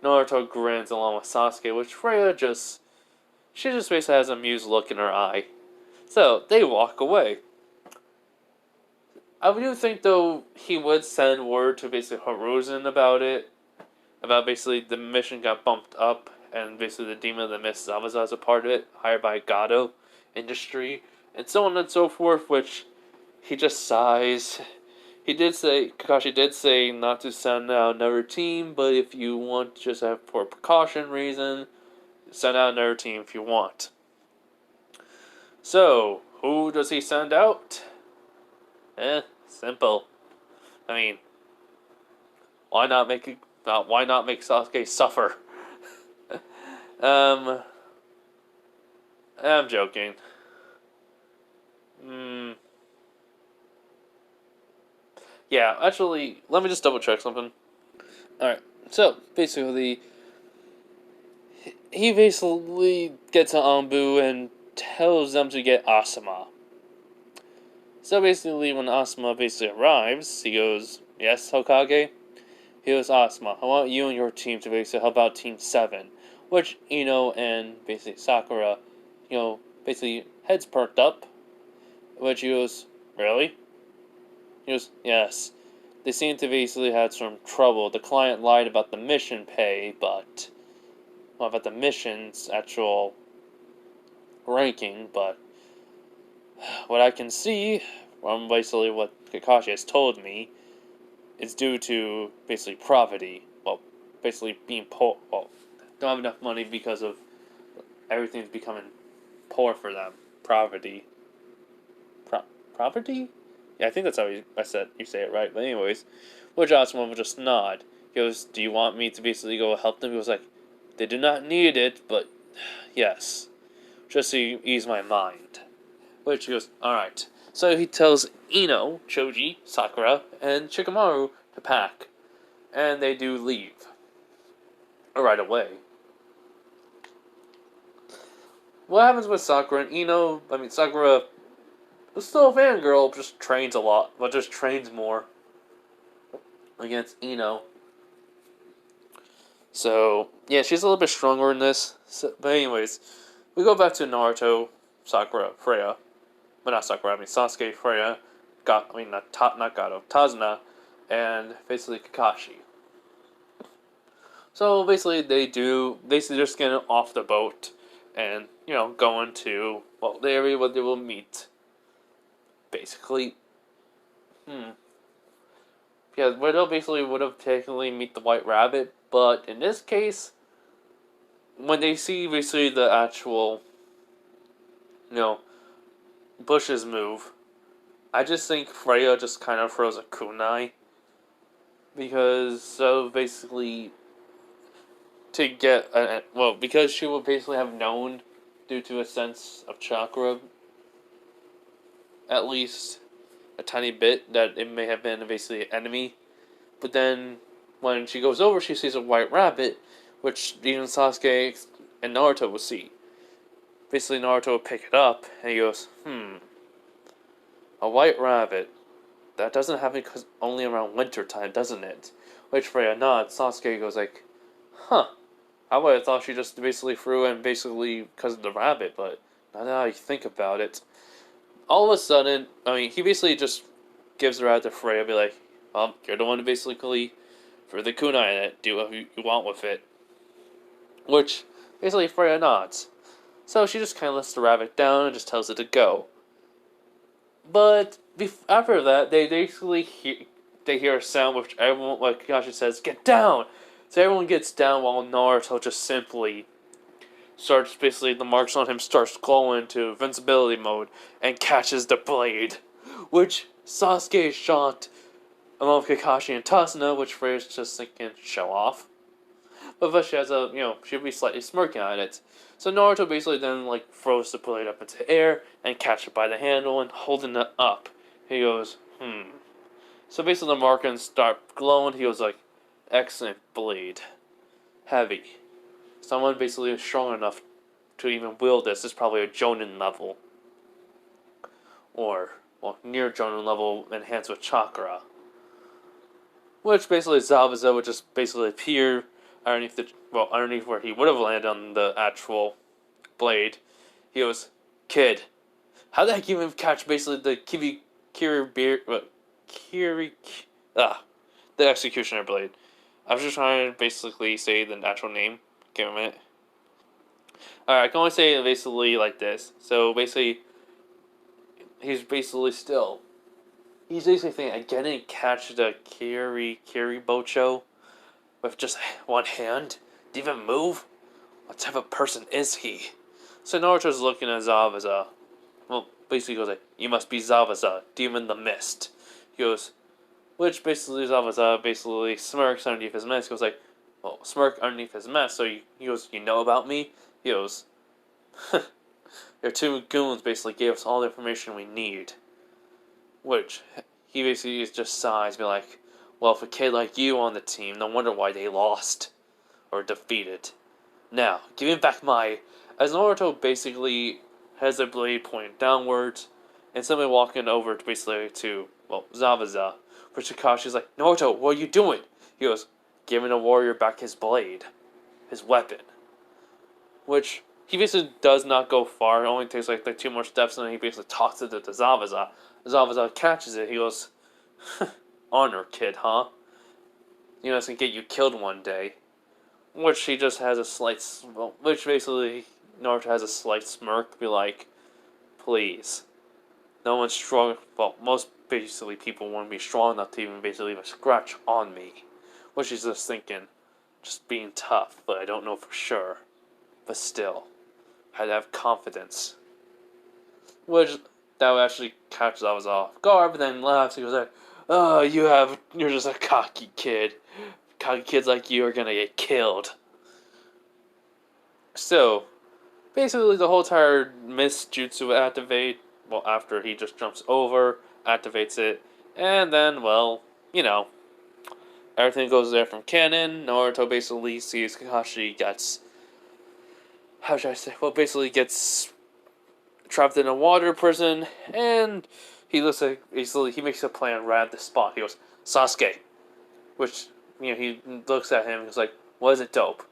Naruto grins along with Sasuke, which Freya she just basically has an amused look in her eye. So they walk away. I do think though he would send word to basically Hiruzen about it. About basically the mission got bumped up, and basically the Demon of the Mist Zabuza is a part of it, hired by Gato Industry, and so on and so forth, which he just sighs. Kakashi did say not to send out another team, but if you want, just for precaution reason, send out another team if you want. So, who does he send out? Simple. I mean, why not make Sasuke suffer? I'm joking. Yeah, actually, let me just double check something. Alright, so, basically, he basically gets to Anbu and tells them to get Asuma. So basically, when Asuma basically arrives, he goes, yes, Hokage? He goes, Asuma, I want you and your team to basically help out Team 7. Which, and basically Sakura, basically heads perked up. Which he goes, really? He goes, yes. They seem to basically had some trouble. The client lied about the mission pay, but... Well, about the mission's actual ranking, but... What I can see from basically what Kakashi has told me is due to basically poverty. Well, basically being poor. Well, don't have enough money because of everything's becoming poor for them. Poverty. Poverty? Yeah, I think that's how you say it right. But anyways, which Asuma will just nod. He goes, "Do you want me to basically go help them?" He was like, "They do not need it, but yes, just to ease my mind." Which he goes, "Alright." So he tells Ino, Choji, Sakura, and Shikamaru to pack. And they do leave. Right away. What happens with Sakura and Ino? Sakura is still a fangirl, just trains a lot, but just trains more against Ino. So, yeah, she's a little bit stronger in this. So, but anyways, we go back to Naruto, Sakura, Freya. But not Sakura, Sasuke, Freya, not Gato, Tazuna, and basically Kakashi. So basically they're just getting off the boat and, going to, well, the area where they will meet. Basically, yeah, where they'll basically would have technically meet the White Rabbit, but in this case, when they see basically the actual, bushes move, I just think Freya just kind of throws a kunai. Basically, to get, because she will basically have known, due to a sense of chakra, at least a tiny bit, that it may have been basically an enemy. But then, when she goes over, she sees a white rabbit, which even Sasuke and Naruto will see. Basically, Naruto will pick it up, and he goes, a white rabbit. That doesn't happen only around winter time, doesn't it? Which Freya nods. Sasuke goes like, huh. I would have thought she just basically threw in basically because of the rabbit, but now that I think about it, all of a sudden, he basically just gives the rabbit to Freya, be like, you're the one to basically for the kunai in it, do what you want with it. Which, basically Freya nods. So she just kind of lets the rabbit down and just tells it to go. But after that, they basically hear a sound which everyone, like Kakashi says, "Get down!" So everyone gets down while Naruto just simply starts, basically the marks on him starts glowing into invincibility mode and catches the blade. Which Sasuke is shocked along with Kakashi and Tasuna, which Freya's just thinking, show off. But she has she'll be slightly smirking at it. So Naruto basically then throws the blade up into the air and catches it by the handle and holding it up. He goes, So basically the markings start glowing. He goes like, excellent blade. Heavy. Someone basically is strong enough to even wield this is probably a Jonin level. Or, near Jonin level enhanced with chakra. Which basically Zabuza would just basically appear underneath where he would have landed on the actual blade. He goes, kid, how did I even catch basically the the executioner blade? I was just trying to basically say the actual name. Give me a minute. Alright, I can only say it basically like this. So basically, he's basically thinking, I didn't catch the Kiribocho with just one hand? Didn't even move? What type of person is he? So Naruto's looking at Zabuza. Well, basically he goes like, you must be Zabuza, demon the mist. He goes, which basically Zabuza basically smirks underneath his mask. He goes like, well, smirk underneath his mask. So he goes, you know about me? He goes, your two goons basically gave us all the information we need. Which, he basically just sighs, be like, well, if a kid like you on the team, no wonder why they lost. Or defeated. Now, give me back my... As Naruto basically has the blade pointed downwards, and somebody walking over to Zabuza, for Kakashi's like, Naruto, what are you doing? He goes, giving the warrior back his blade. His weapon. Which, he basically does not go far, it only takes like 2 more steps, and then he basically tosses it to Zabuza. Zabuza catches it, he goes, honor, kid, huh? You know, it's gonna get you killed one day. Which he just has a slight... which basically, Naruto has a slight smirk, be like, please. No one's strong. Well, most basically people won't be strong enough to even basically leave a scratch on me. Which is just thinking, just being tough, but I don't know for sure. But still, I had to have confidence. Which that would actually catch us off guard, but then laughs. He goes like, "Oh, you're just a cocky kid. Cocky kids like you are gonna get killed." So, basically, the whole entire mist jutsu activate. Well, after he just jumps over, activates it, and then, well, you know, everything goes there from canon. Naruto basically sees Kakashi gets, how should I say? Well, basically gets trapped in a water prison, and he looks like he makes a plan right at the spot. He goes, "Sasuke," which he looks at him and is like, "What is it, dope?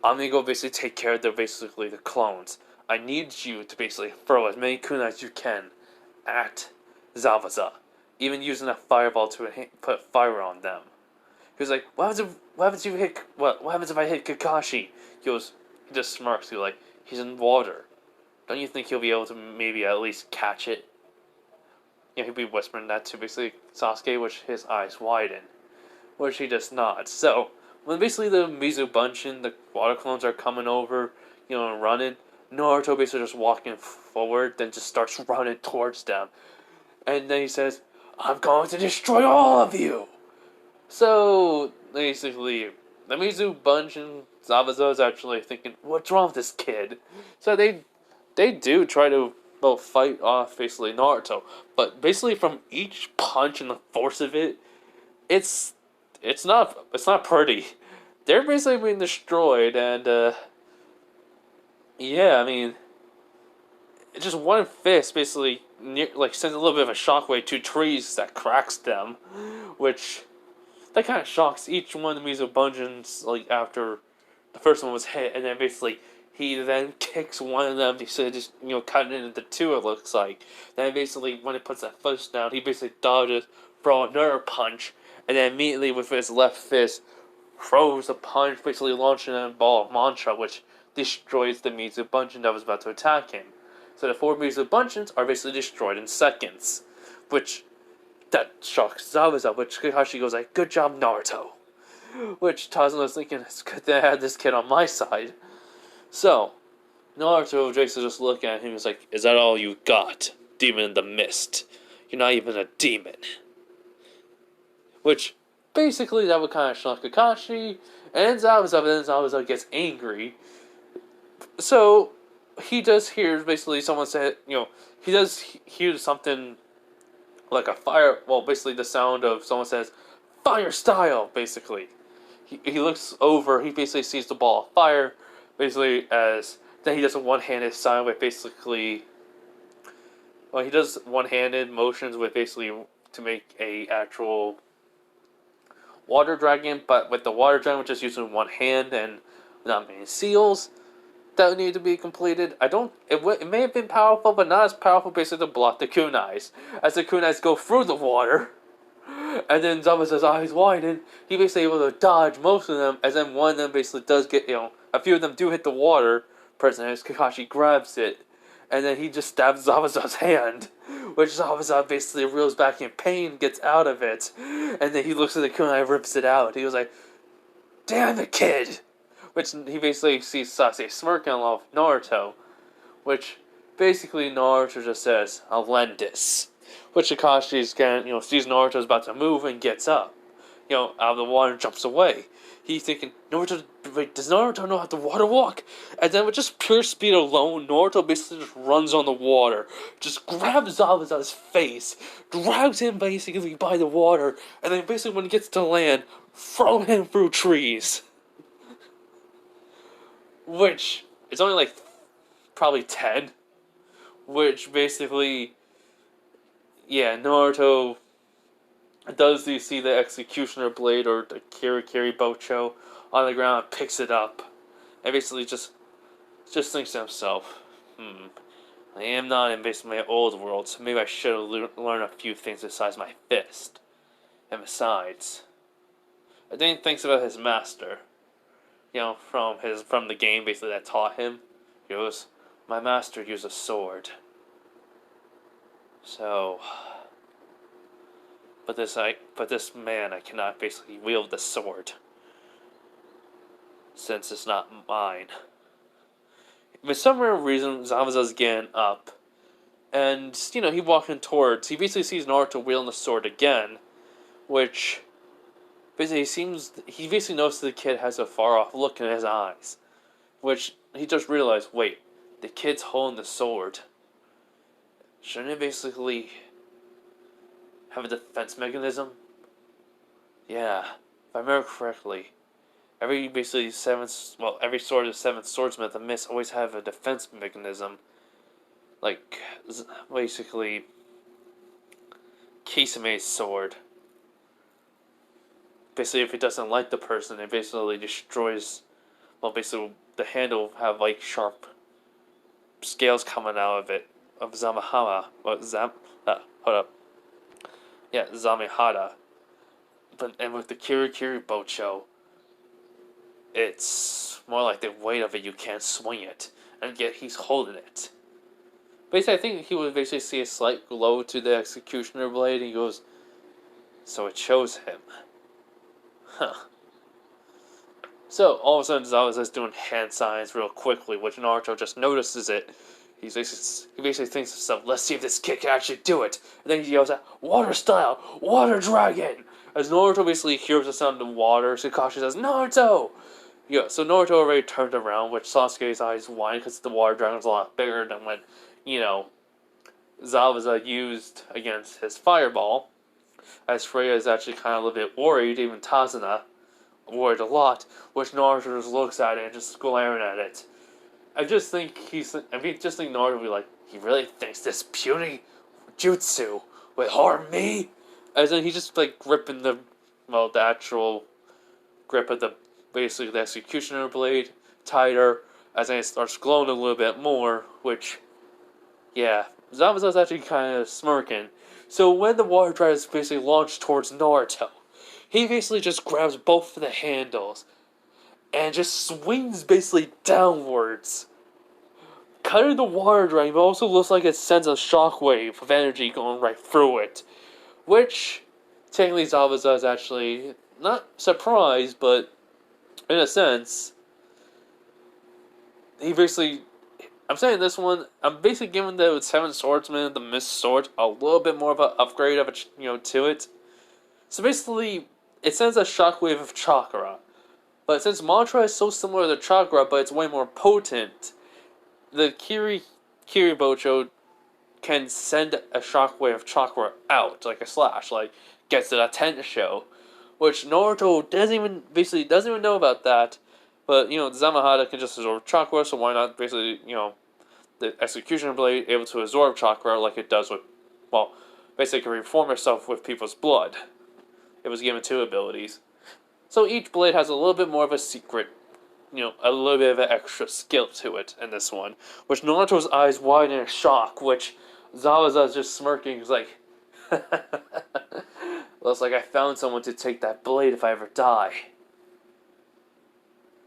I'm gonna go basically take care of the clones. I need you to basically throw as many kunai as you can at Zabuza, even using a fireball to put fire on them." He was like, what happens if you hit what happens if I hit Kakashi?" He just smirks. He's like, "He's in water. Don't you think he'll be able to maybe at least catch it?" He'll be whispering that to basically Sasuke, which his eyes widen, which he does not. So when basically the Mizu Bunshin, the water clones are coming over, and running, Naruto basically just walking forward, then just starts running towards them. And then he says, "I'm going to destroy all of you!" So, basically, the Mizu Bunshin Zabuza is actually thinking, what's wrong with this kid? So they do try to, well, fight off basically Naruto. But basically from each punch and the force of it, it's it's not pretty. They're basically being destroyed, and yeah, I mean, just one fist basically sends a little bit of a shockwave to trees that cracks them, which that kind of shocks each one of the Mizu Bungeons after the first one was hit, and then basically he then kicks one of them. He said just cutting it into two. It looks like. Then basically when he puts that fist down, he basically dodges for another punch, and then immediately with his left fist throws a punch, basically launching a ball of mantra, which destroys the Mizu Bungeon that was about to attack him. So the four Mizu Bungeons are basically destroyed in seconds, which that shocks Zabuza, which Kakashi goes like, "Good job, Naruto." Which Tarzan was thinking, it's good that I had this kid on my side. So, Naruto Drake's just looking at him and is like, "Is that all you got? Demon in the mist. You're not even a demon." Which, basically, that would kind of shock Kakashi, and Zabuza gets angry. So, he does hear, basically, someone said, he does hear something like a fire, well, basically the sound of someone says, "Fire style," basically. He looks over, he basically sees the ball of fire, basically as, then he does a one-handed sign with basically, well, he does one-handed motions with basically to make a actual water dragon, but with the water dragon just using one hand and not many seals that need to be completed. It may have been powerful, but not as powerful basically to block the kunais. As the kunais go through the water, and then Zabuza's eyes widen, he basically able to dodge most of them, as then one of them basically does get, a few of them do hit the water, person as Kakashi grabs it, and then he just stabs Zabuza's hand, which Zabuza basically reels back in pain, gets out of it, and then he looks at the kunai, rips it out. He was like, "Damn it, kid!" Which he basically sees Sasuke smirking along with Naruto, which basically Naruto just says, "I'll lend this." Which Kakashi's sees Naruto's about to move and gets up, out of the water and jumps away. He's thinking, wait, does Naruto know how to water walk? And then with just pure speed alone, Naruto basically just runs on the water, just grabs Zabuza's face, drags him basically by the water, and then basically when he gets to land, throw him through trees. Which, it's only probably 10. Which basically, yeah, Naruto does you see the executioner blade or the Kiri Bocho on the ground, picks it up, and basically just thinks to himself, I am not in basically my old world, so maybe I should learn a few things besides my fist. And besides, I then thinks about his master, from the game basically that taught him. He goes, "My master used a sword." So, but this man, I cannot basically wield the sword since it's not mine. For some weird reason, Zabuza's getting up, and he walking towards. He basically sees Naruto wielding the sword again, which basically he basically notices the kid has a far off look in his eyes, which he just realized. Wait, the kid's holding the sword. Shouldn't it basically have a defense mechanism? Yeah, if I remember correctly, every sword of seventh swordsman at the Mist always have a defense mechanism. Like, basically, Kisame's sword. Basically, if it doesn't like the person, it basically destroys. Well, basically, the handle will have like sharp scales coming out of it of Zamahama. Hold up. Yeah, Zamihara. And with the Kirikiri Bocho, it's more like the weight of it. You can't swing it, and yet he's holding it. Basically, I think he would basically see a slight glow to the executioner blade, and he goes, "So it shows him." Huh. So, all of a sudden, Zabuza's doing hand signs real quickly, which Naruto just notices it. He basically thinks to himself, let's see if this kid can actually do it. And then he yells out, water style, water dragon! As Naruto basically hears the sound of water, Kakashi says, Naruto! Yeah, so Naruto already turned around, which Sasuke's eyes wide because the water dragon's a lot bigger than when, Zabuza used against his fireball. As Freya is actually kind of a little bit worried, even Tazuna worried a lot, which Naruto just looks at it and just glaring at it. I just think Naruto would be like, he really thinks this puny jutsu would harm me? As in, he's just like gripping the actual grip of basically the executioner blade tighter, as in it starts glowing a little bit more, which, yeah, Zabuza's actually kind of smirking. So when the water dragon is basically launched towards Naruto, he basically just grabs both of the handles and just swings basically downwards, cutting the water drain, but also looks like it sends a shockwave of energy going right through it. Which, technically, Zabuza is actually not surprised, but in a sense, he basically. I'm saying this one, I'm basically giving the Seven Swordsman, the Mist Sword, a little bit more of an upgrade of to it. So basically, it sends a shockwave of chakra. But since mantra is so similar to chakra, but it's way more potent, the Kiribocho can send a shockwave of chakra out, like a slash, like gets it a 10 show. Which Naruto doesn't even know about that. But, Zamahara can just absorb chakra, so why not basically, the executioner blade able to absorb chakra like it does with, basically reform itself with people's blood. It was given two abilities. So each blade has a little bit more of a secret, a little bit of an extra skill to it in this one. Which Naruto's eyes widen in shock, which Zabuza's just smirking. He's like, looks like I found someone to take that blade if I ever die.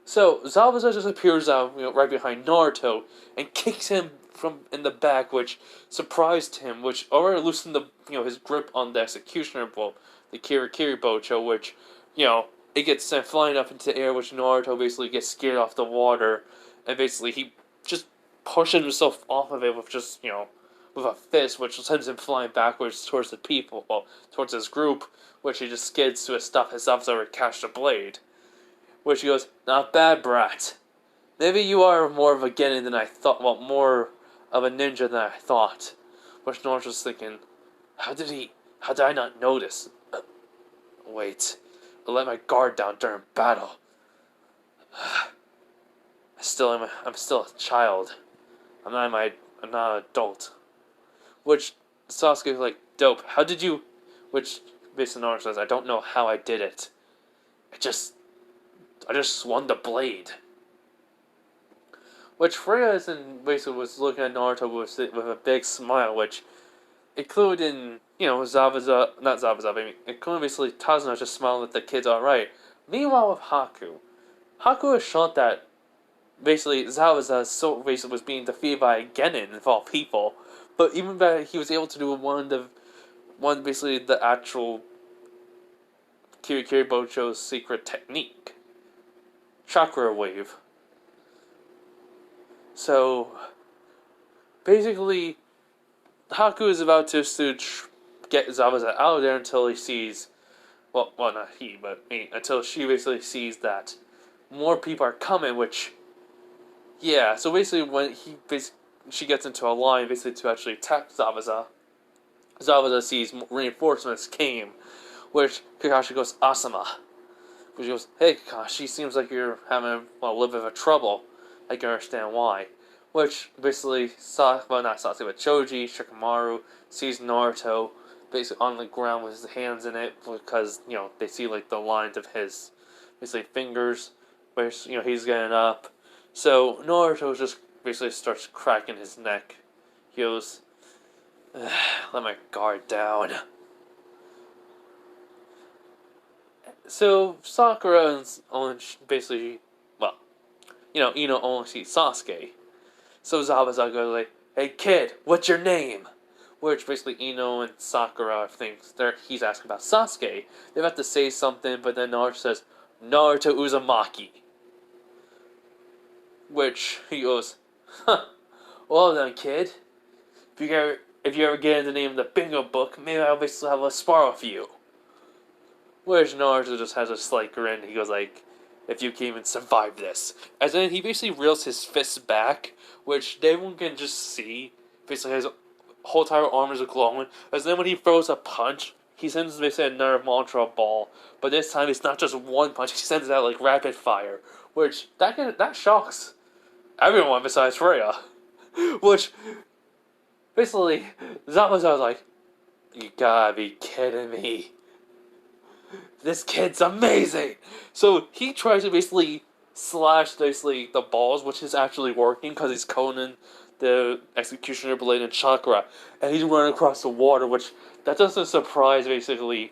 So Zabuza just appears out, right behind Naruto and kicks him from in the back, which surprised him, which already loosened his grip on the executioner bolt, the Kirikiri Bocho, which, it gets sent flying up into the air, which Naruto basically gets scared off the water, and basically he just pushes himself off of it with just, with a fist, which sends him flying backwards towards the people, towards his group, which he just skids to a stop as Zabuza would catch the blade. Which he goes, not bad, brat. Maybe you are more of a genin than I thought, more of a ninja than I thought. Which Naruto's thinking, how did I not notice? Wait, I let my guard down during battle. I'm still a child. I'm not an adult. Which Sasuke's like, dope. How did you? Which basically Naruto says, I don't know how I did it. I just swung the blade. Which Freya basically was looking at Naruto with a big smile, which including, Zabuza, not Zabuza, but including basically Tazuna just smiling that the kid's alright. Meanwhile with Haku is shocked that basically Zabuza was being defeated by a genin of all people. But even that he was able to do one basically the actual Kirikiri Bocho's secret technique. Chakra wave. So basically Haku is about to get Zabuza out of there until he sees well not he, but until she basically sees that more people are coming, which yeah, so basically when she gets into a line basically to actually attack Zabuza. Zabuza sees reinforcements came, which Kakashi goes, Asama. Which goes, hey Kakashi, seems like you're having a little bit of a trouble. I can understand why. Which basically, not Sasuke, but Choji, Shikamaru, sees Naruto basically on the ground with his hands in it because, they see like the lines of his basically fingers where, he's getting up. So Naruto just basically starts cracking his neck. He goes, let my guard down. So Sakura only basically, Ino only sees Sasuke. So Zabuza goes like, hey kid, what's your name? Which basically Ino and Sakura thinks he's asking about Sasuke. They have to say something, but then Naruto says, Naruto Uzumaki. Which he goes, huh, well then kid, if you ever get in the name of the bingo book, maybe I'll basically have a spar with you. Which Naruto just has a slight grin. He goes like, if you can even survive this. As then he basically reels his fists back, which everyone can just see. Basically his whole entire arm is glowing. As then when he throws a punch, he sends basically another mantra ball. But this time it's not just one punch, he sends it out like rapid fire. Which, that shocks everyone besides Freya. Which, basically, Zabuza was like, you gotta be kidding me. This kid's amazing! So he tries to basically slash the balls, which is actually working because he's Conan, the Executioner Blade, and Chakra. And he's running across the water, which that doesn't surprise basically,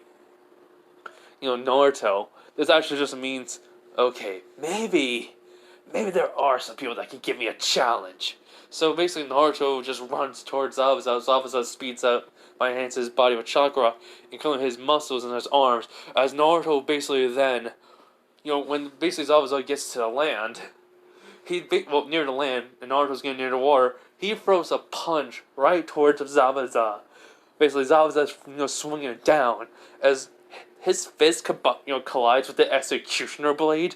Naruto. This actually just means, okay, maybe there are some people that can give me a challenge. So basically Naruto just runs towards Zabuza. Zabuza speeds up by enhancing his body with chakra, including his muscles and his arms. As Naruto basically then, when basically Zabuza gets to the land, near the land, and Naruto's getting near the water, he throws a punch right towards Zabuza. Basically Zabuza's swinging down as his fist collides with the Executioner Blade.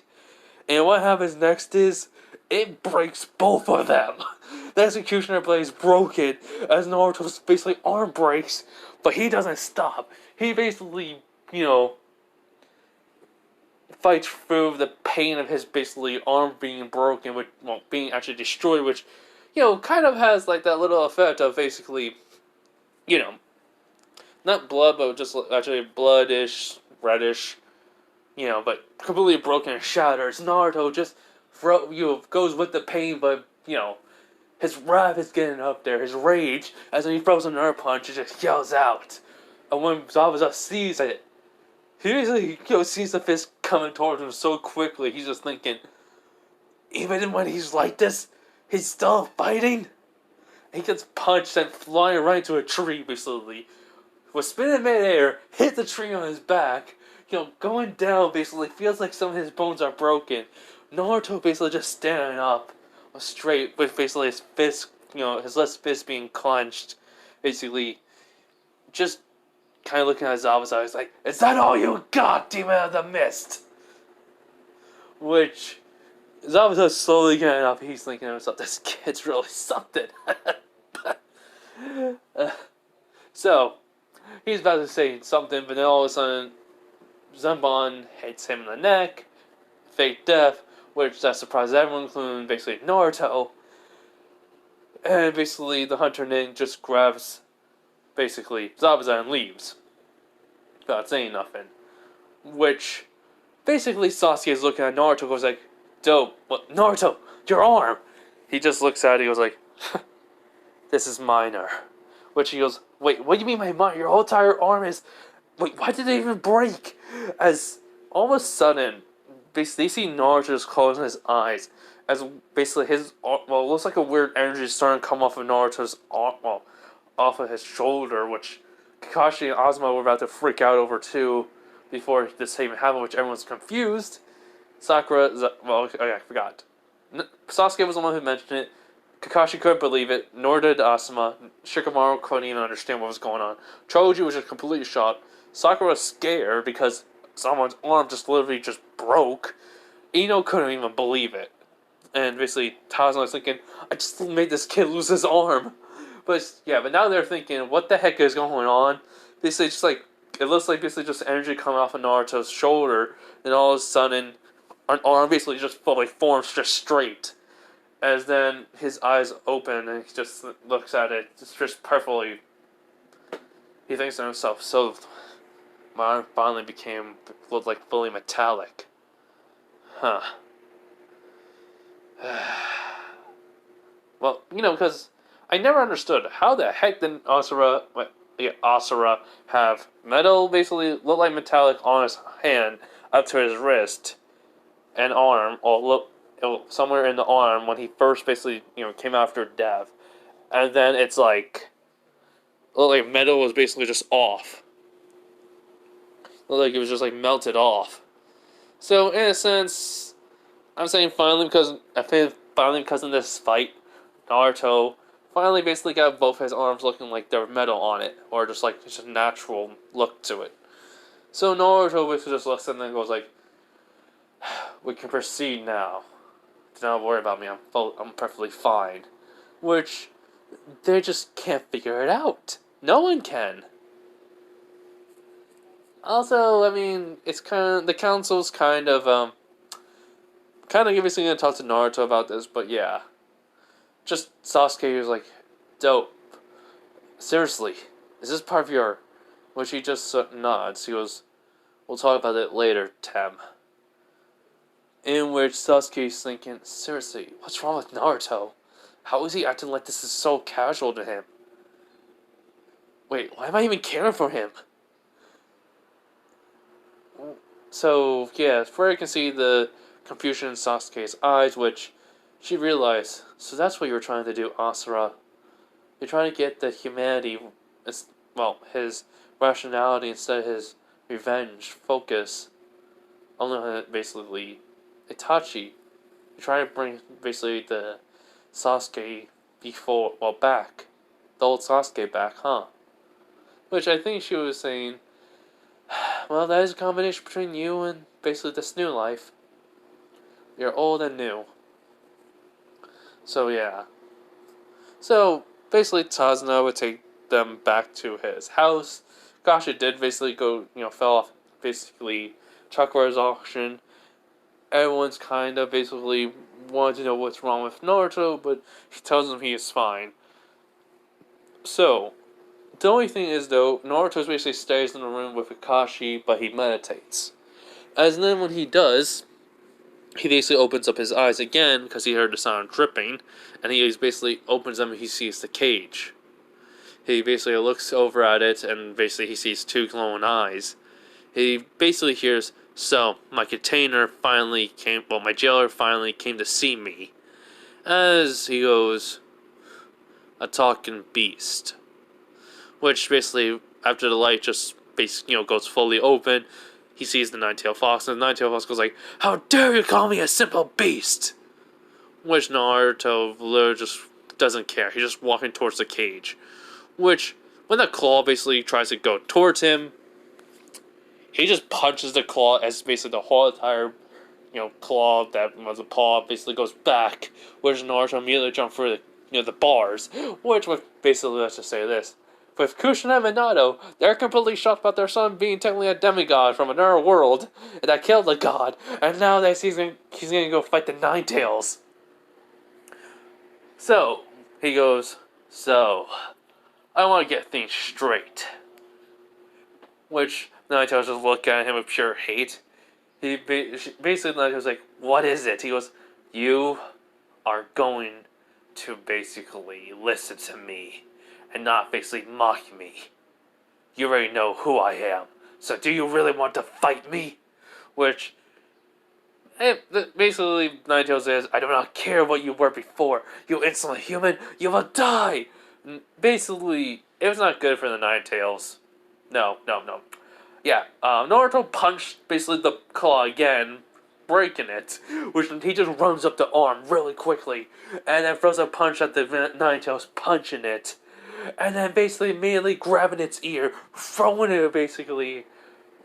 And what happens next is, it breaks both of them. The Executioner Blade is broken as Naruto's basically arm breaks, but he doesn't stop. He basically, fights through the pain of his basically arm being broken, being actually destroyed, which, kind of has like that little effect of basically, not blood, but just actually bloodish, reddish, but completely broken and shatters. Naruto just goes with the pain, but his wrath is getting up there, his rage, as when he throws another punch, he just yells out. And when Zabuza sees it, he basically sees the fist coming towards him so quickly, he's just thinking, even when he's like this, he's still fighting? He gets punched and flying right into a tree, basically. Was spinning midair, hit the tree on his back, going down, basically, feels like some of his bones are broken. Naruto basically just standing up straight with basically his fist, his left fist being clenched, basically, just kind of looking at Zabuza. He's like, is that all you got, Demon of the Mist? Which, Zabuza's slowly getting up, he's thinking to himself, this kid's really something. So, he's about to say something, but then all of a sudden, Zenbon hits him in the neck, fake death, which that surprises everyone, including basically Naruto. And basically, the Hunter Nin just grabs, basically, Zabuza and leaves. Without saying nothing. Which, basically, Sasuke is looking at Naruto, goes like, dope, what, Naruto, your arm! He just looks at it, he goes like, this is minor. Which he goes, wait, what do you mean by minor? Your whole entire arm is, wait, why did it even break? As, all of a sudden, basically, they see Naruto just closing his eyes, as basically his, it looks like a weird energy is starting to come off of Naruto's arm, off of his shoulder, which Kakashi and Asuma were about to freak out over too before this even happened, which everyone's confused. Sakura, well, okay, I forgot. Sasuke was the one who mentioned it. Kakashi couldn't believe it, nor did Asuma. Shikamaru couldn't even understand what was going on. Choji was just completely shocked. Sakura was scared because someone's arm just literally just broke. Ino couldn't even believe it. And basically, Tazuma was thinking, I just made this kid lose his arm. But yeah, but now they're thinking, what the heck is going on? Basically, just like, it looks like basically just energy coming off of Naruto's shoulder, and all of a sudden, an arm basically just fully forms just straight. As then his eyes open and he just looks at it, just perfectly. He thinks to himself, so my arm finally looked like fully metallic. Huh. Well, because I never understood how the heck did Asura have metal, basically look like metallic on his hand up to his wrist and arm, or look somewhere in the arm when he first basically came after death, and then it's like looked like metal was basically just off. Looked like it was just like melted off. So in a sense, I'm saying finally because of this fight, Naruto finally basically got both his arms looking like there was metal on it, or just like it's just a natural look to it. So Naruto basically just looks and then goes like, "We can proceed now. Do not worry about me. I'm perfectly fine." Which they just can't figure it out. No one can. Also, I mean, it's the council's kind of obviously gonna talk to Naruto about this, but yeah. Just Sasuke was like, dope. Seriously, is this part of your... Which he just nods. He goes, we'll talk about it later, Tem. In which Sasuke's thinking, seriously, what's wrong with Naruto? How is he acting like this is so casual to him? Wait, why am I even caring for him? So, yeah, Freya can see the confusion in Sasuke's eyes, which she realized, so that's what you were trying to do, Asura. You're trying to get the humanity, his rationality instead of his revenge focus on basically Itachi. You're trying to bring basically the Sasuke back. The old Sasuke back, huh? Which I think she was saying, well, that is a combination between you and basically this new life. You're old and new. So, yeah. So, basically, Tazuna would take them back to his house. Gasha did basically go, fell off basically Chakra's auction. Everyone's kind of basically wanted to know what's wrong with Naruto, but he tells them he is fine. So, the only thing is, though, Naruto basically stays in the room with Kakashi, but he meditates. As then when he does, he basically opens up his eyes again because he heard the sound dripping, and he basically opens them and he sees the cage. He basically looks over at it and basically he sees two glowing eyes. He basically hears, so, my jailer finally came to see me. As he goes, a talking beast. Which basically, after the light just goes fully open, he sees the nine-tailed fox, and the nine-tailed fox goes like, how dare you call me a simple beast? Which Naruto literally just doesn't care. He's just walking towards the cage. Which, when the claw basically tries to go towards him, he just punches the claw as basically the whole entire, claw that was a paw basically goes back. Which Naruto immediately jumps through the bars. Which, basically, let's just say this. With Kushina and Minato, they're completely shocked about their son being technically a demigod from another world that killed the god, and now he's gonna go fight the Nine Tails. So, he goes, I want to get things straight. Which, Nine Tails just look at him with pure hate. He basically, Nine Tails like, what is it? He goes, you are going to basically listen to me. And not basically mock me. You already know who I am, so do you really want to fight me? Which, basically, Ninetales says, I do not care what you were before. You insolent human, you will die! Basically, it was not good for the Nine Tails. No, no, no. Yeah, Naruto punched basically the claw again, breaking it, which he just runs up the arm really quickly, and then throws a punch at the Nine Tails, punching it, and then basically immediately grabbing its ear, throwing it basically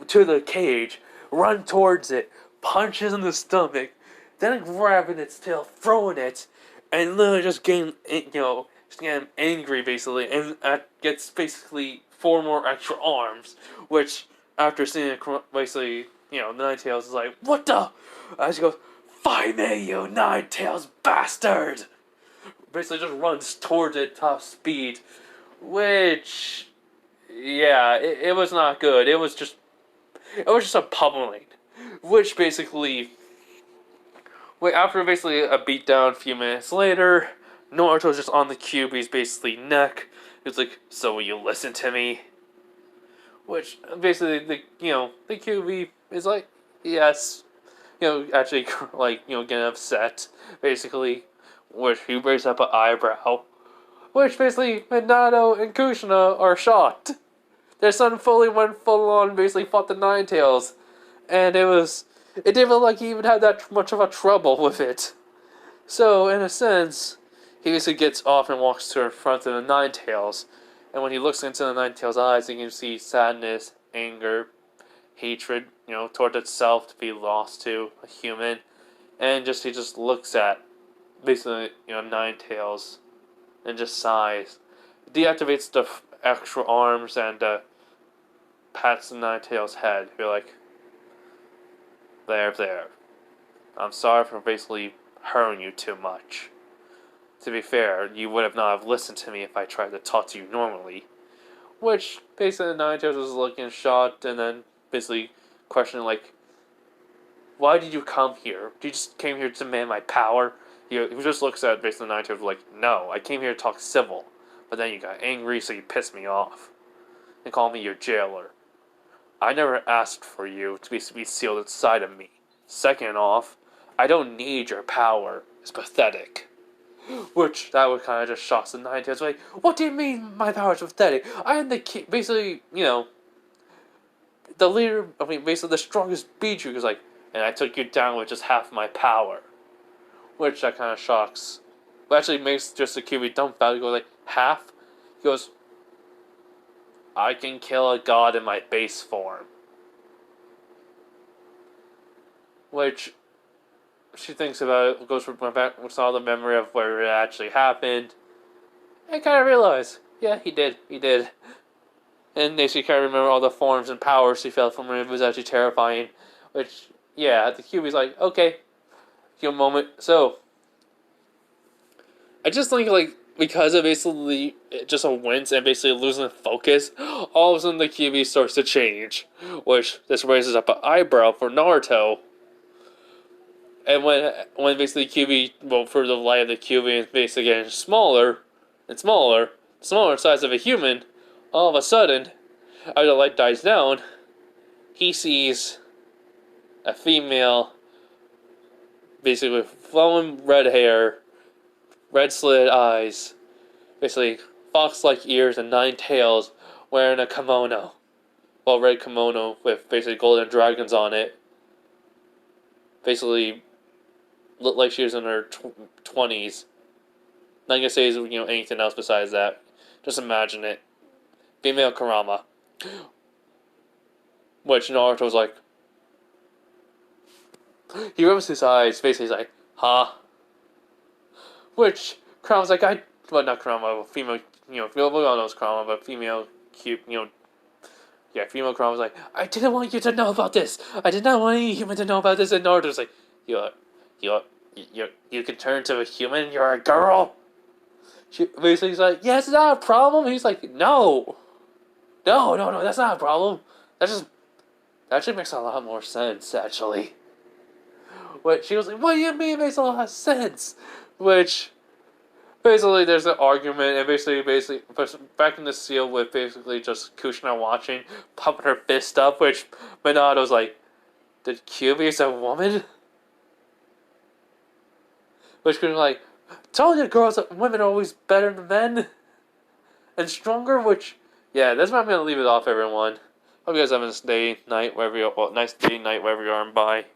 to the cage, run towards it, punches in the stomach, then grabbing its tail, throwing it, and literally just getting, just getting angry basically, and gets basically four more extra arms, which after seeing it basically, the Nine Tails is like, what the? As he goes, fight me, you Nine Tails bastard! Basically just runs towards it top speed, which, yeah, it was not good. It was just a pummeling, which basically, wait, after basically a beatdown a few minutes later, Naruto's just on the Kyuubi's basically neck. He's like, so will you listen to me? Which basically the Kyuubi is like, yes, actually like getting upset basically, which he raises up an eyebrow, which basically Minato and Kushina are shocked. Their son fully went full on, basically fought the Nine Tails, and it didn't look like he even had that much of a trouble with it. So, in a sense, he basically gets off and walks to in front of the Nine Tails, and when he looks into the Nine Tails' eyes, he can see sadness, anger, hatred, toward itself to be lost to a human, and he just looks at basically, Nine Tails, and just sighs, deactivates the extra arms, and pats the Nine Tails' head. You're like, there. I'm sorry for basically hurting you too much. To be fair, you would have not have listened to me if I tried to talk to you normally. Which, basically, the Nine Tails was looking shocked, and then basically questioning, like, why did you come here? You just came here to demand my power? He just looks at basically the Nine Tails like, no, I came here to talk civil. But then you got angry, so you pissed me off. And called me your jailer. I never asked for you to be sealed inside of me. Second off, I don't need your power. It's pathetic. Which, that would kind of just shock the Nine Tails. Like, what do you mean my power is pathetic? I am basically, the leader, basically the strongest beat you. Because, like, and I took you down with just half my power. Which, that kind of shocks. But actually makes just the Kyuubi dumbfounded. He goes, like, half? He goes, I can kill a god in my base form. Which, she thinks about it, goes back with all the memory of where it actually happened, and kind of realize, yeah, he did. And she kind of remember all the forms and powers she felt from him. It was actually terrifying. Which, yeah, the Kyuubi's like, okay, give a moment. So, I just think, like, because of basically just a wince and basically losing focus, all of a sudden the Kyuubi starts to change. Which, this raises up an eyebrow for Naruto. And when basically Kyuubi, well, for the light of the Kyuubi is basically getting smaller and smaller, smaller size of a human, all of a sudden, as the light dies down, he sees a female, basically with flowing red hair, red slit eyes, basically fox-like ears and 9 tails, wearing a kimono. Well, red kimono with basically golden dragons on it. Basically, looked like she was in her 20s. Not gonna say anything else besides that. Just imagine it. Female Kurama. Which Naruto's like. He rubs his eyes, basically he's like, huh? Which Kurama's like, well, not Kurama, female, we all know it's Kurama, but female, cute, yeah, female Kurama was like, I didn't want you to know about this. I did not want any human to know about this. And Naruto's like, you can turn to a human. You're a girl. She basically is like, yeah, it's not a problem. He's like, no, that's not a problem. That actually makes a lot more sense, actually. What she was like, what do you mean it makes a lot of sense? Which basically there's an argument, and basically back in the seal with basically just Kushina watching, pumping her fist up, which Minato's like, did Kyuubi's a woman? Which was like, told you girls that women are always better than men. and stronger. Which, yeah, that's where I'm gonna leave it off, everyone. Hope you guys have a nice day, night, wherever you nice day, night, wherever you are, and bye.